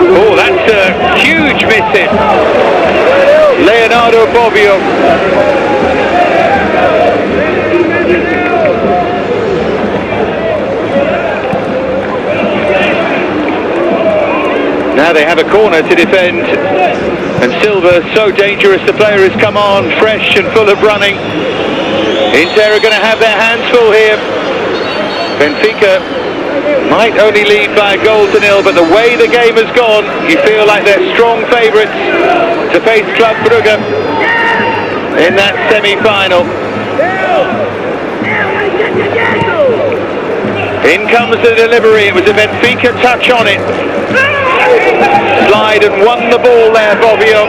Oh, that's a huge miss-in. Leonardo Bobbio. Now they have a corner to defend, and Silva, so dangerous, the player has come on fresh and full of running. Inter are going to have their hands full here. Benfica might only lead by a goal to nil, but the way the game has gone, you feel like they're strong favourites to face Club Brugge in that semi-final. In comes the delivery. It was a Benfica touch on it. Slide and won the ball there, Bobbio.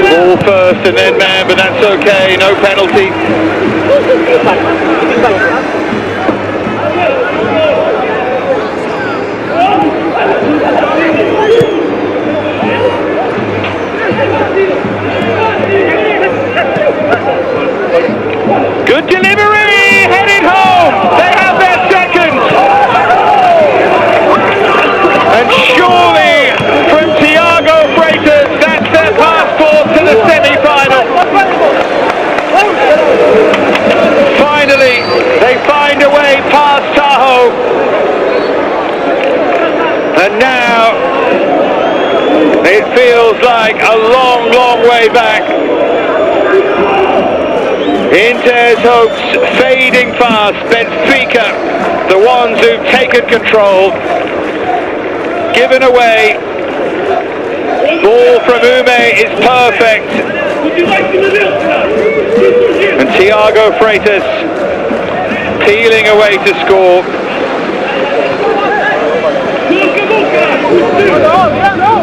Ball first and then man, but that's okay, no penalty. Good delivery, headed home. They have their second. And surely from Thiago Freitas, that's their passport to the semi-final. Finally, they find a way past Tahoe. And now it feels like a long, long way back. Inter's hopes fading fast. Benfica, the ones who've taken control, given away. Ball from Ume is perfect. And Thiago Freitas peeling away to score.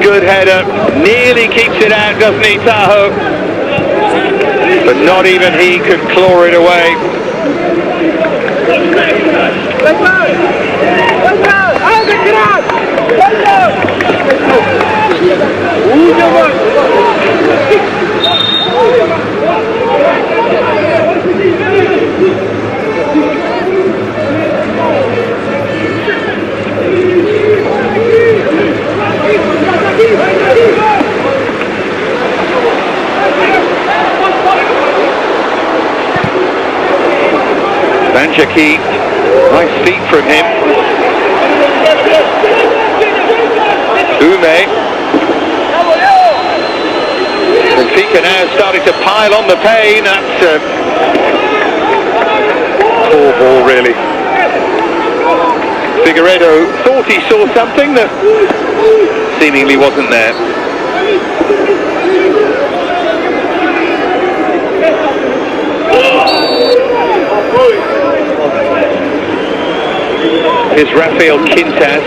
good header, nearly keeps it out, doesn't he, Tahoe? But not even he could claw it away. Banjaki, nice feet from him. Ume. Benfica now starting to pile on the pain. That's a poor ball, really. Figueiredo thought he saw something that seemingly wasn't there. Here's Rafael Quintas.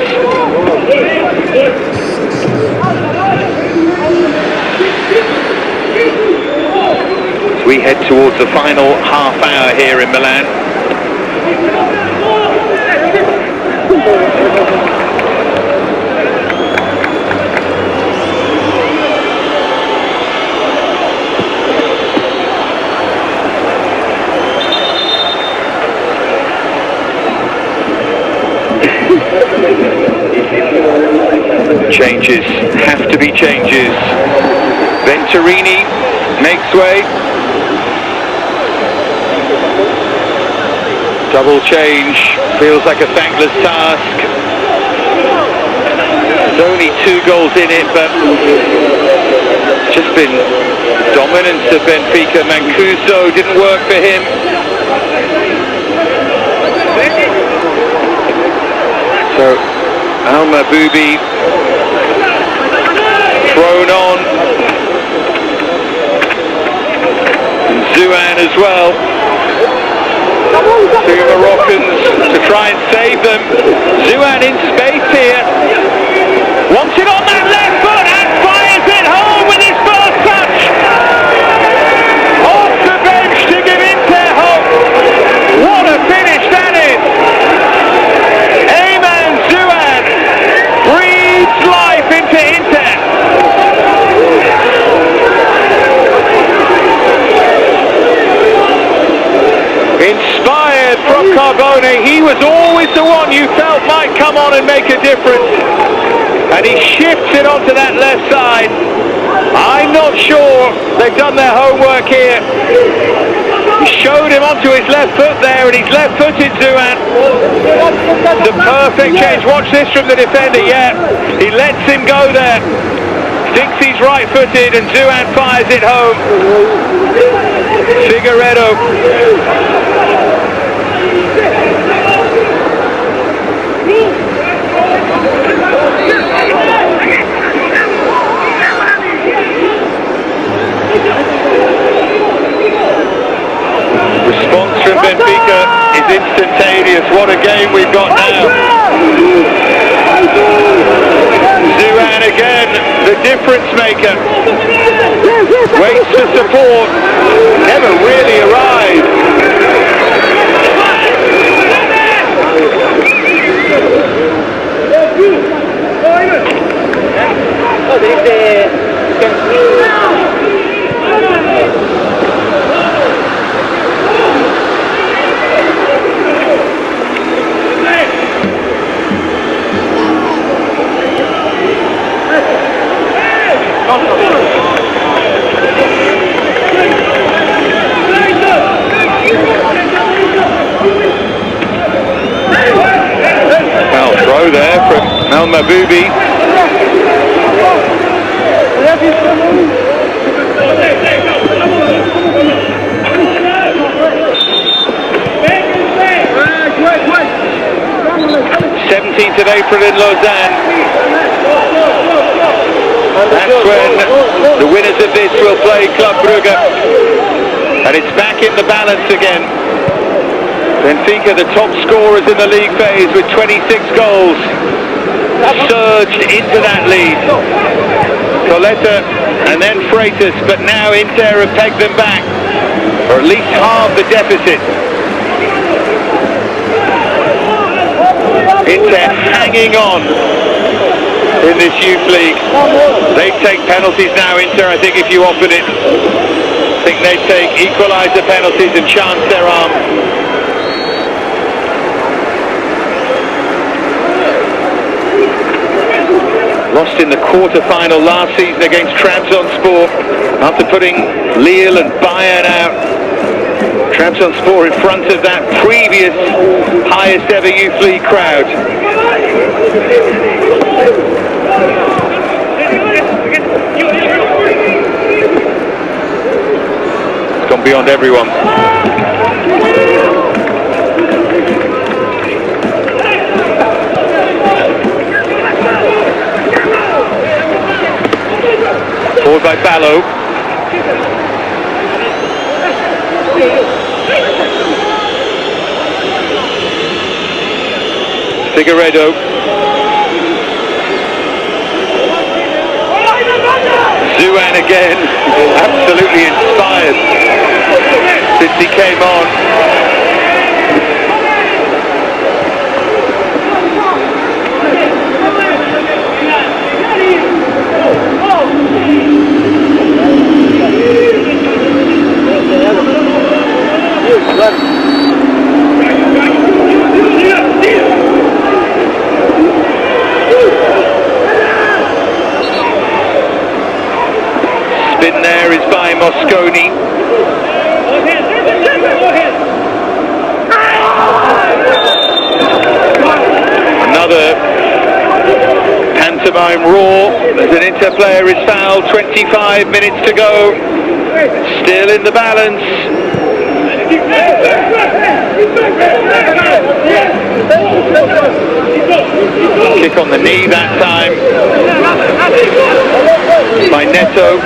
As we head towards the final half hour here in Milan. Changes, have to be changes. Venturini makes way. Double change, feels like a thankless task. There's only 2 goals in it, but it's just been dominance of Benfica. Mancuso didn't work for him. So Al-Maboubi thrown on, and Zouan as well. 2 Moroccans to try and save them. Zouan in space here, wants it on that left foot and fires it home with his first touch. Off the bench to give Inter hope. What a finish that is. Ayman Zouan breathes life into Inter. Inspired from Carbone, he was always the one you felt might come on and make a difference. And he shifts it onto that left side. I'm not sure they've done their homework here. He showed him onto his left foot there, and he's left-footed, Zouan. The perfect change. Watch this from the defender, yeah. He lets him go there. Thinks he's right-footed, and Zouan fires it home. Figueiredo. Response from Benfica is instantaneous. What a game we've got now. Zouan again, the difference maker. Waits for support, never really arrived. Foul throw there from Al-Maboubi. th April in Lausanne. That's when the winners of this will play Club Brugge. And it's back in the balance again. Benfica, the top scorers in the league phase with 26 goals. surged into that lead. Coletta and then Freitas, but now Inter have pegged them back, or at least halved the deficit. Inter hanging on in this Youth League. They take penalties now, Inter, I think, if you offered it. I think they take equaliser penalties and chance their arm. Lost in the quarter-final last season against Trabzonspor after putting Lille and Bayern out. Trabzonspor in front of that previous highest ever Youth League crowd. It's gone beyond everyone. Forward by Ballo. Figueiredo. Zuan again, absolutely inspired since he came on. Spin there is by Mosconi. Another pantomime roar as an Inter player is fouled. 25 minutes to go. Still in the balance. Kick on the knee that time by Neto.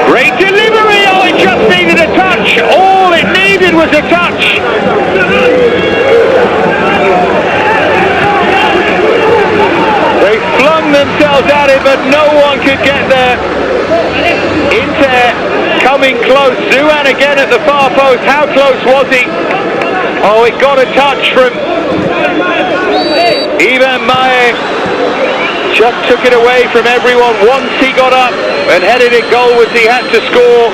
Great delivery, oh, it just needed a touch. All it needed was a touch. They flung themselves at it, but no one could get there. Inter coming close. Zuan again at the far post. How close was he? Oh, it got a touch from Ivan Maye. Just took it away from everyone. Once he got up and headed it goalwards, he had to score.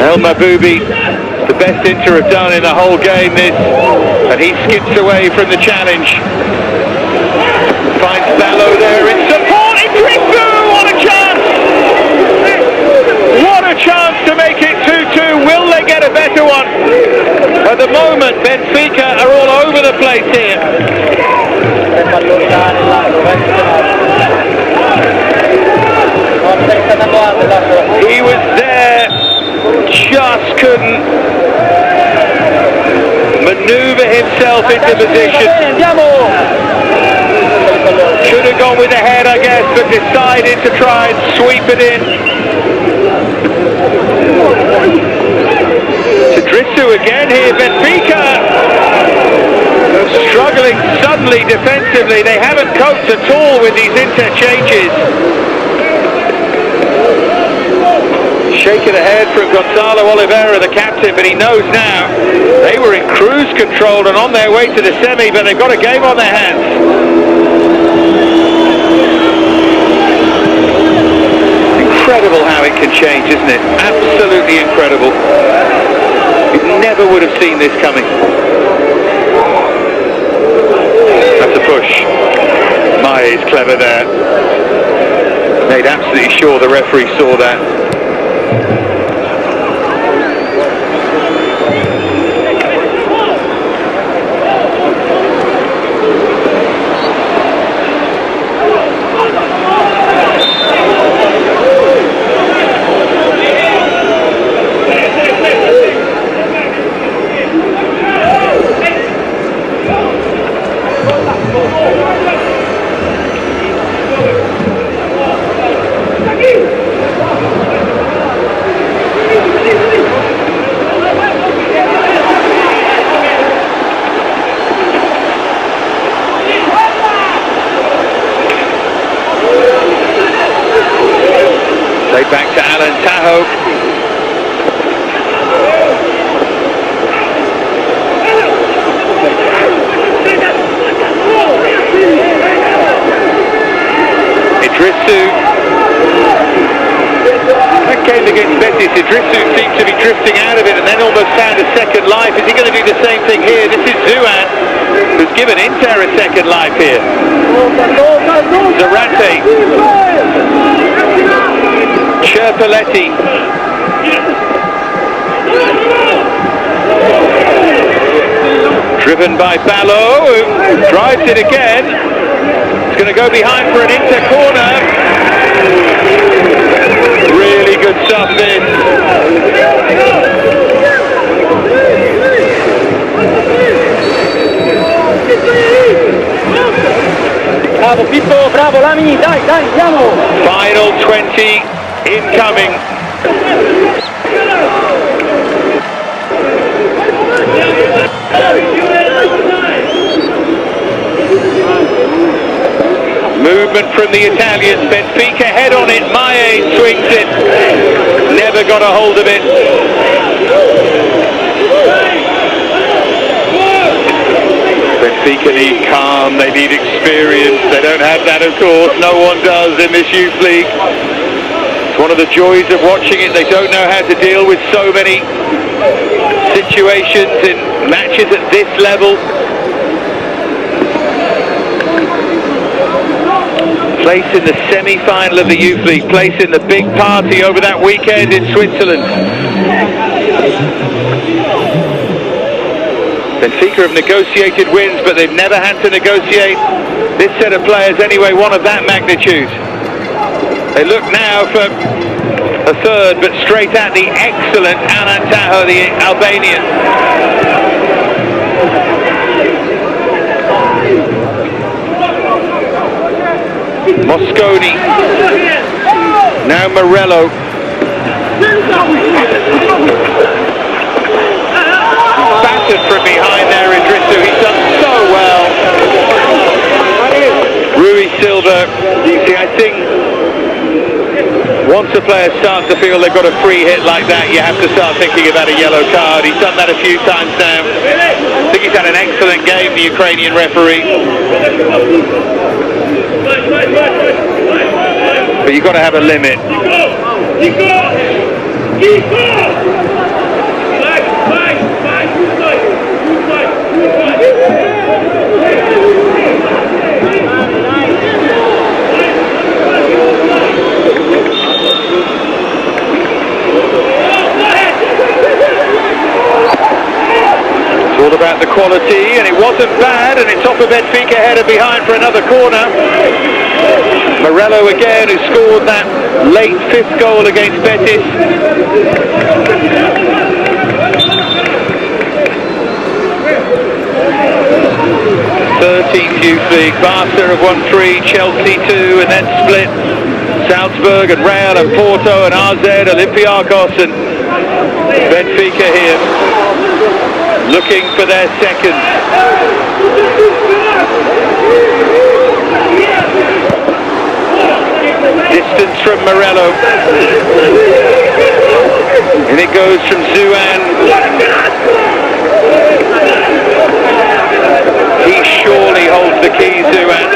El Maboubi, the best Inter have done in the whole game this, and he skips away from the challenge. Finds Ballo there in support. What a chance! What a chance to make it 2-2. Will they get a better one? At the moment, Benfica are all over the place here. He was there, just couldn't maneuver himself into position. Should have gone with the head, I guess, but decided to try and sweep it in. Tadrisu again here. Benfica struggling suddenly defensively. They haven't coped at all with these Inter changes. Shake of the head from Gonzalo Oliveira, the captain, but he knows now they were in cruise control and on their way to the semi, but they've got a game on their hands. Incredible how it can change, isn't it? Absolutely incredible. You never would have seen this coming. That's a push. Maye is clever there. Made absolutely sure the referee saw that. Idrissou seems to be drifting out of it and then almost found a second life. Is he going to do the same thing here? This is Zouan, who's given Inter a second life here. Zarate. Cherpaletti. Driven by Ballo, who drives it again. It's going to go behind for an Inter corner. Really good stuff this. Bravo Pippo, bravo Lamini, dai, andiamo! Final 20 incoming. Movement from the Italians. Benfica head on it. Maé swings it. Never got a hold of it. Benfica need calm. They need experience. They don't have that, of course. No one does in this youth league. It's one of the joys of watching it. They don't know how to deal with so many situations in matches at this level. Place in the semi-final of the Youth League, place in the big party over that weekend in Switzerland. Benfica have negotiated wins, but they've never had to negotiate this set of players anyway, one of that magnitude. They look now for a third, but straight at the excellent Anan Taho, the Albanian. Mosconi, now Morello. Battered from behind there, Idrissou. He's done so well. Rui Silva. See, I think once a player starts to feel they've got a free hit like that, you have to start thinking about a yellow card. He's done that a few times now. I think he's had an excellent game, the Ukrainian referee. But you've got to have a limit. It's all about the quality, and it wasn't bad, and it's off a Benfica header behind for another corner. Morello again, who scored that late fifth goal against Betis. Youth League. Barca have won 3, Chelsea 2, and then split. Salzburg and Real and Porto and AZ, Olympiacos and Benfica here, looking for their second. Distance from Morello. And it goes from Zouan. He surely holds the key, Zouan.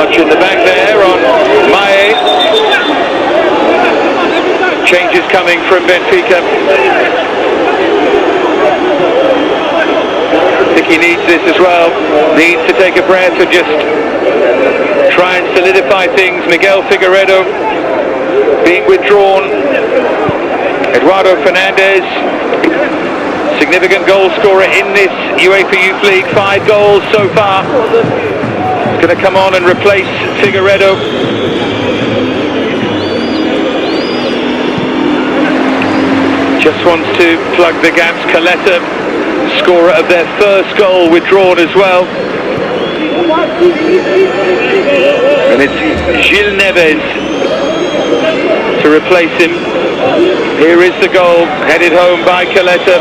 In the back there on Maé. Changes coming from Benfica. I think he needs this as well. Needs to take a breath and just try and solidify things. Miguel Figueiredo being withdrawn. Eduardo Fernandez, significant goal scorer in this UEFA Youth League, 5 goals so far. Going to come on and replace Figueiredo. just wants to plug the gaps. Caleta, scorer of their first goal, withdrawn as well. And it's Gil Neves to replace him. Here is the goal, headed home by Caleta.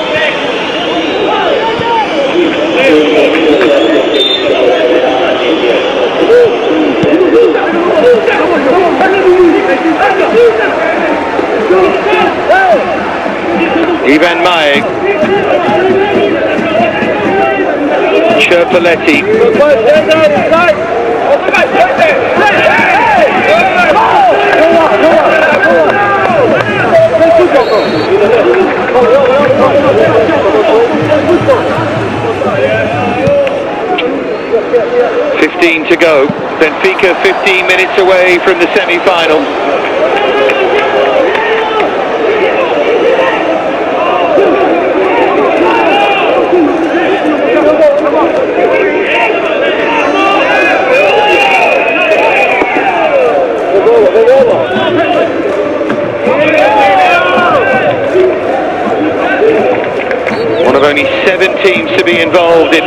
Ivan Maé, Cherpaletti, 15 to go. Benfica 15 minutes away from the semi-final. One of only 7 teams to be involved in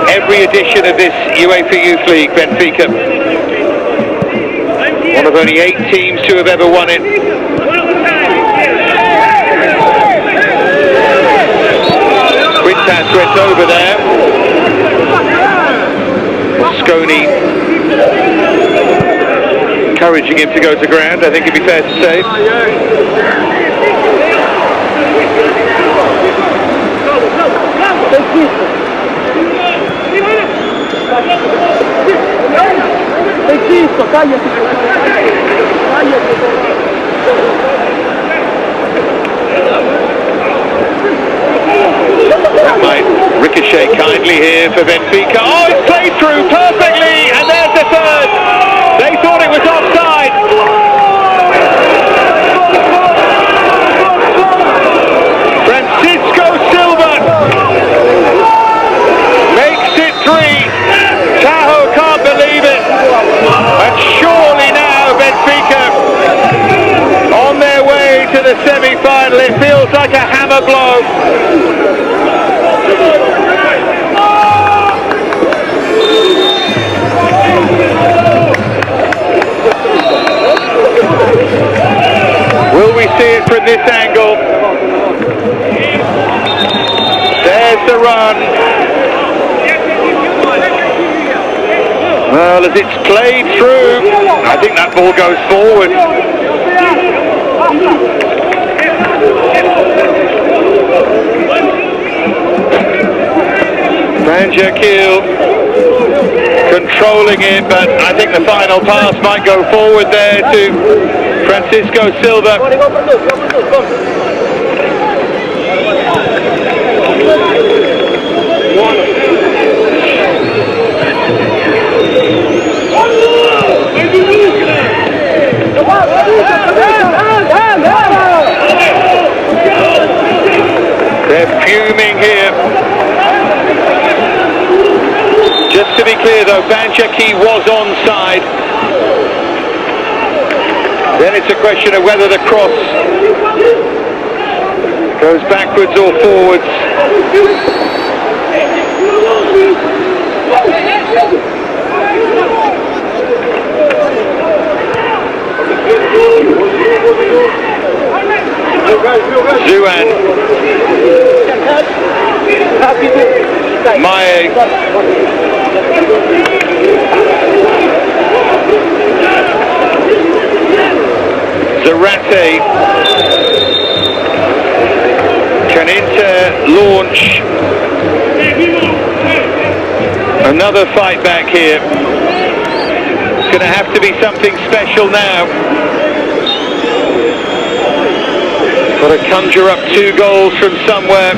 every edition of this UEFA Youth League, Benfica. One of only 8 teams to have ever won it. Quintas went over there. Mosconi encouraging him to go to ground, I think it'd be fair to say. That might ricochet kindly here for Benfica. Oh, it's played through perfectly, and there's the third. They thought it was offside. Francisco Silva makes it 3. Tahoe can't believe it. And surely now Benfica on their way to the semi-final. It feels like a hammer blow. Will we see it from this angle? There's the run. Well, as it's played through, I think that ball goes forward. Banjakil controlling it, but I think the final pass might go forward there to Francisco Silva. They're fuming here. Just to be clear though, Banjaki was onside. Then it's a question of whether the cross goes backwards or forwards. Zuan, Maé, Zarate. Can Inter launch another fight back here? It's going to have to be something special now. Got to conjure up 2 goals from somewhere.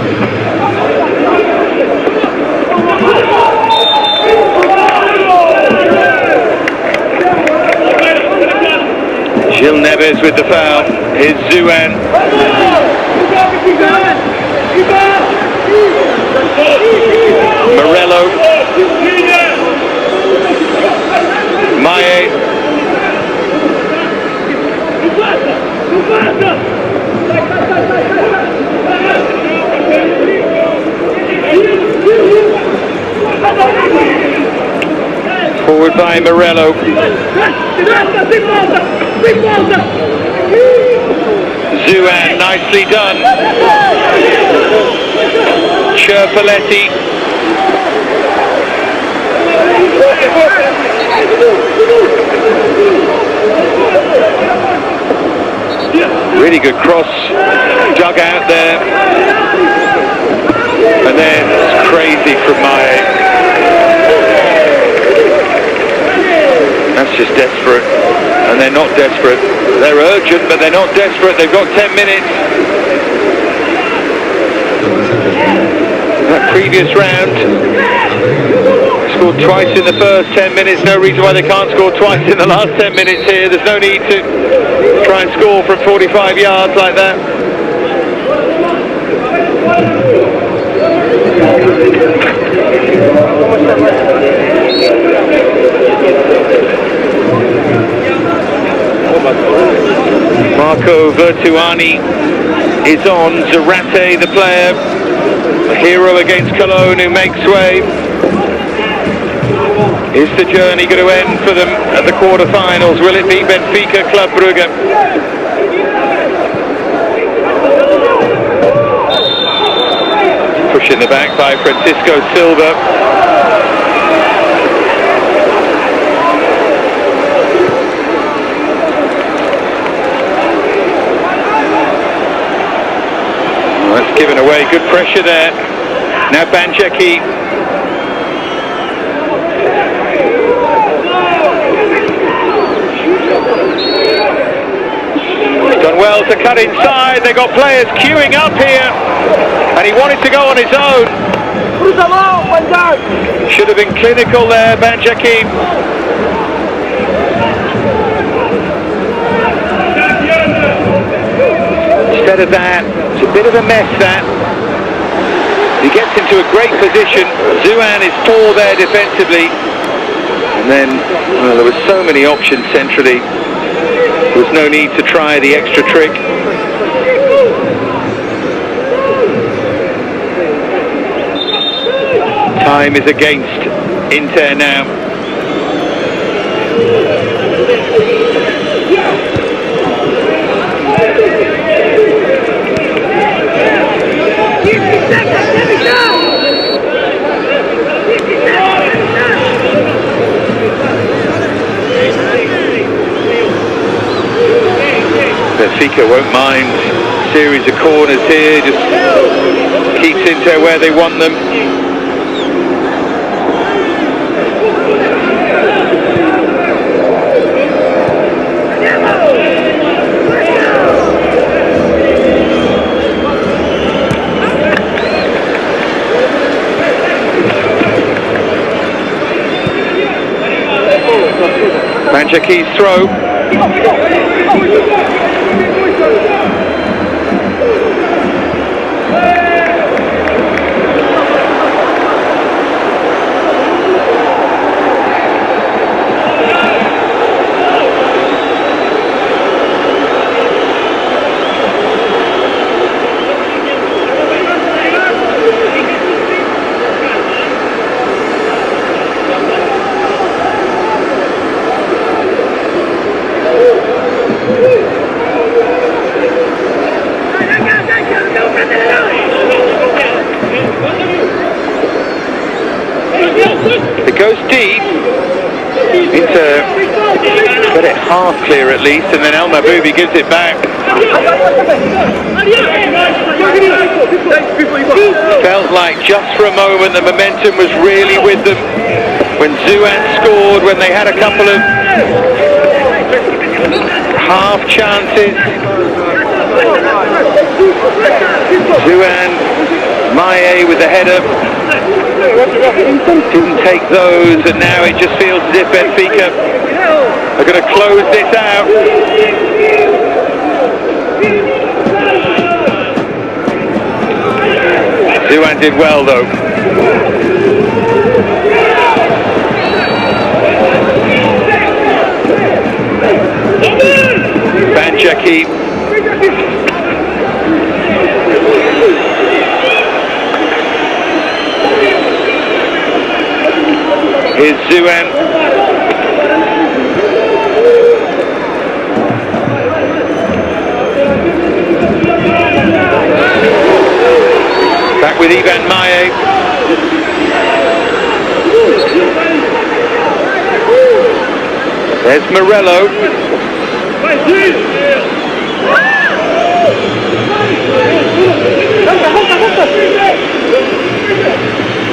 Gil Neves with the foul. Here's Zuan. Morello. Maé. Forward by Morello. Zuan, nicely done. Chirpaletti. Really good cross, dug out there. And then it's crazy from Maé. That's just desperate. And they're not desperate. They're urgent, but they're not desperate. They've got 10 minutes. That previous round, scored twice in the first 10 minutes. No reason why they can't score twice in the last 10 minutes here. There's no need to try and score from 45 yards like that. Marco Vertuani is on. Zarate, the player, a hero against Cologne, who makes way. Is the journey going to end for them at the quarterfinals? Will it be Benfica Club Brugge? Push in the back by Francisco Silva. That's given away. Good pressure there. Now Banjaki. He's done well to cut inside. They've got players queuing up here. And he wanted to go on his own. Should have been clinical there, Banjaki. Instead of that, it's a bit of a mess that. He gets into a great position. Zuan is poor there defensively. And then, well, there were so many options centrally. There was no need to try the extra trick. Time is against Inter now. Benfica won't mind a series of corners here, just keeps Inter where they want them. Banjaki's throw. It goes deep. Inter got it half clear at least, and then El Maboubi gives it back. Felt like just for a moment the momentum was really with them when Zuan scored, when they had a couple of half chances. Zuan, Maé with the header. Didn't take those, and now it just feels as if Benfica are going to close this out. Zuan did well though. Banjaki. Here's Zuan. Back with Ivan Maye. There's Morello.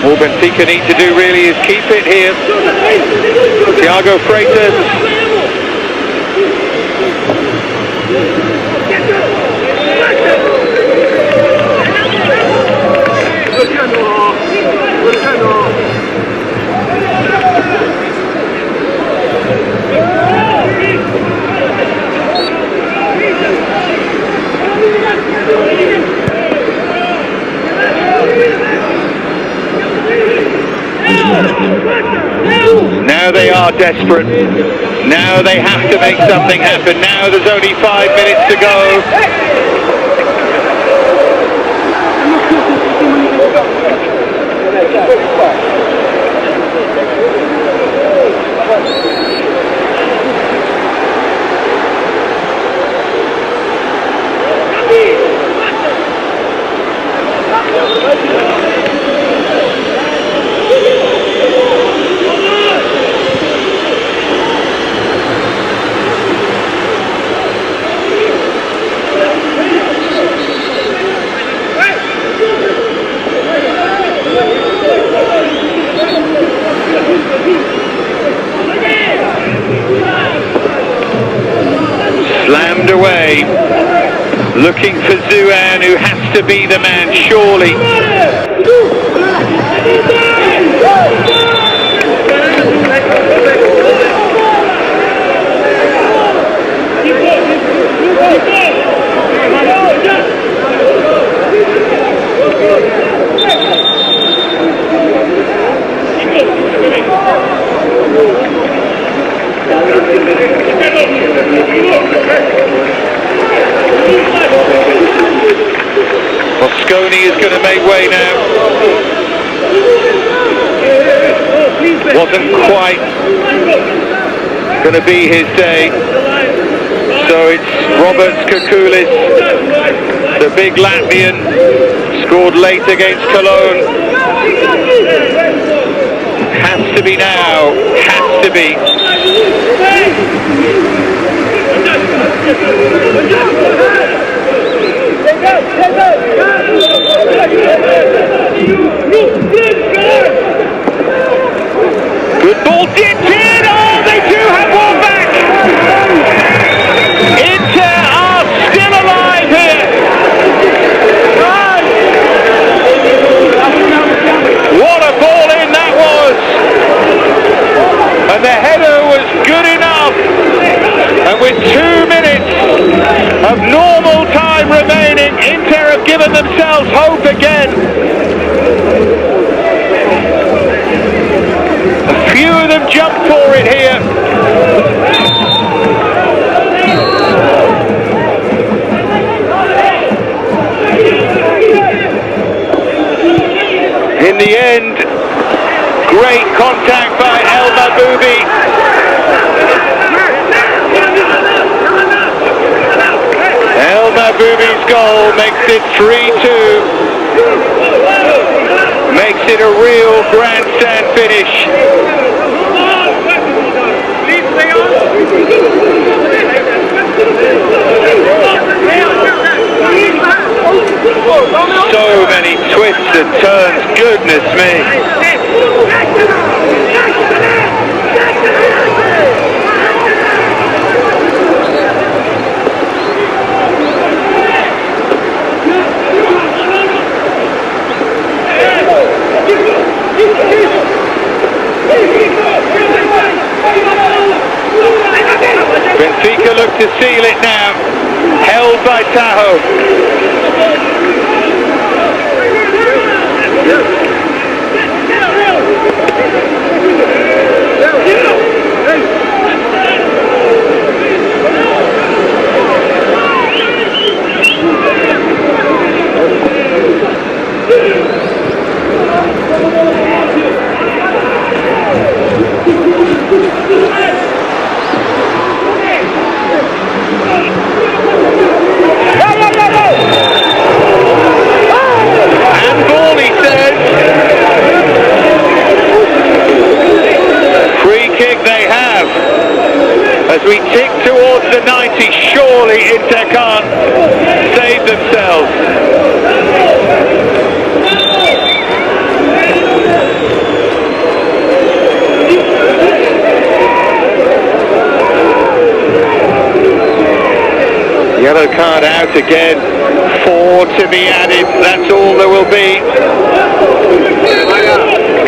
All Benfica need to do really is keep it here. Thiago Freitas. Now they are desperate. Now they have to make something happen. Now there's only 5 minutes to go. Slammed away, looking for Zuan, who has to be the man, surely. Mosconi is going to make way now. Wasn't quite going to be his day. So it's Roberts Kukulis, the big Latvian, scored late against Cologne. Has to be now, has to be. Good ball dipped in. Oh, they do have one back. Inter are still alive here. What a ball in that was. And the header was good enough. And with 2 minutes of normal time remaining, Inter have given themselves hope again. A few of them jumped for it here. In the end, great contact by El Maboubi. El Maboubi's goal makes it 3-2. Makes it a real grandstand finish. So many twists and turns, goodness me. Benfica look to seal it now, held by Tahoe. 90, surely Inter can't save themselves. Yellow card out again, 4 to be added, that's all there will be.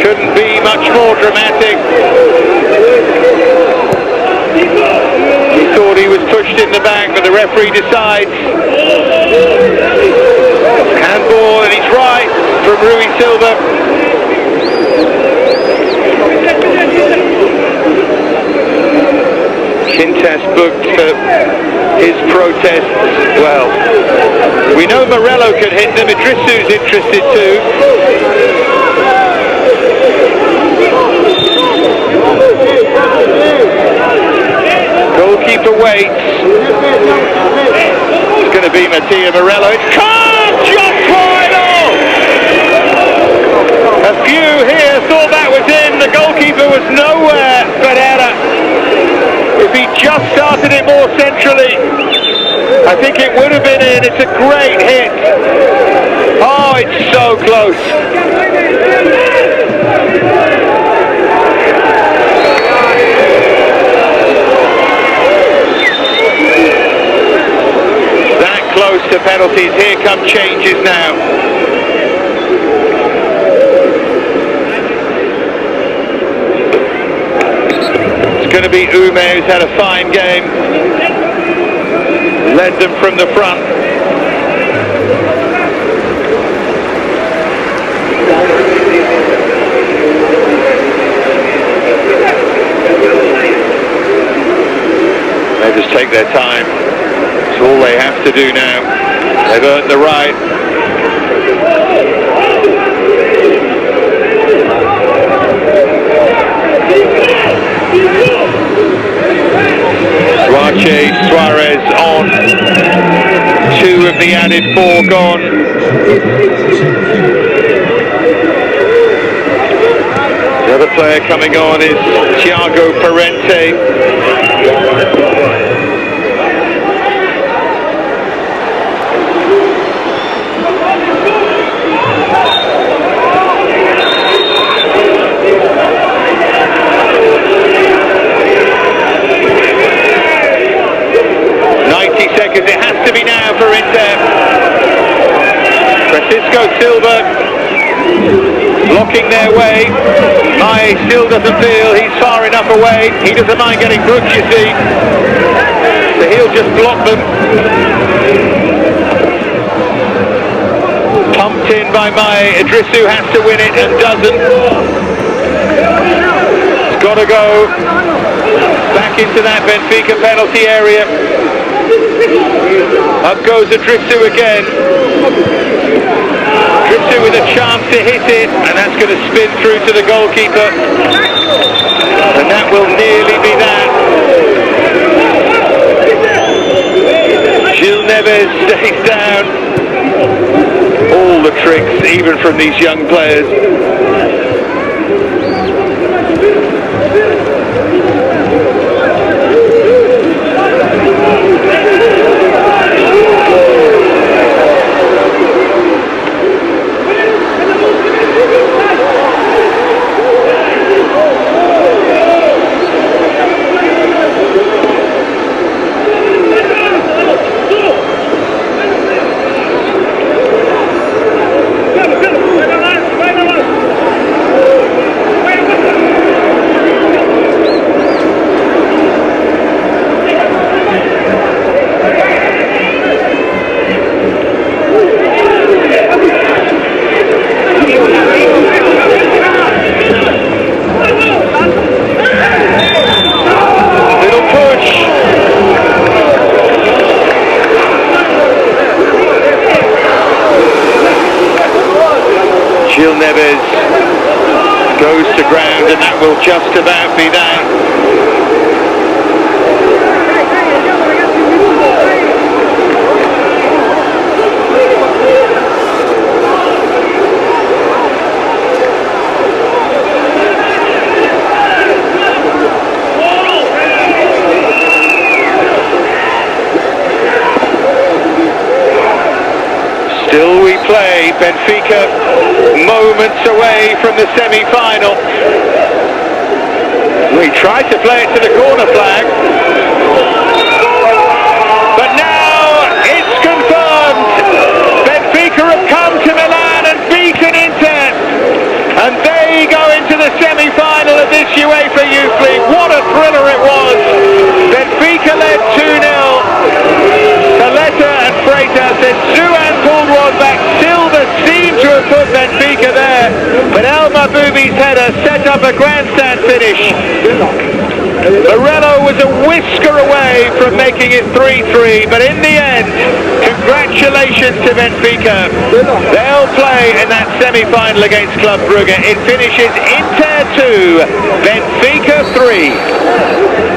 Couldn't be much more dramatic. He thought he was pushed in the back, but the referee decides. Handball, and he's right from Rui Silva. Quintas booked for his protest. Well, we know Morello can hit them. Idrissu's interested too. Goalkeeper waits. It's going to be Mattia Morello. It's caught! Just final! A few here thought that was in. The goalkeeper was nowhere but error. If he just started it more centrally, I think it would have been in. It's a great hit. Oh, it's so close. That close to penalties. Here come changes now. Going to be Ume, who's had a fine game, led them from the front. They just take their time. It's all they have to do now. They've earned the right. Suarez on, 2 of the added 4 gone. The other player coming on is Thiago Parente. 90 seconds, it has to be now for Inter. Francisco Silva blocking their way. Mai still doesn't feel he's far enough away. He doesn't mind getting booked, you see. So he'll just block them. Pumped in by Mai. Idrissu has to win it and doesn't. It's got to go back into that Benfica penalty area. Up goes Idrissu again. Idrissu with a chance to hit it, and that's going to spin through to the goalkeeper. And that will nearly be that. Gil Neves stays down. All the tricks, even from these young players. Gil Neves goes to ground, and that will just about be that. play. Benfica moments away from the semi-final. We tried to play it to the corner flag, but now it's confirmed. Benfica have come to Milan and beaten Inter, and they go into the semi-final of this UEFA Youth League. What a thriller it was. Benfica led 2-0. Paletta and Freitas, then Zuan pulled one back. Silva seemed to have put Benfica there, but El Mahboubi's header set up a grandstand finish. Morello was a whisker away from making it 3-3, but in the end, congratulations to Benfica. They'll play in that semi-final against Club Brugge. It finishes Inter 2, Benfica 3.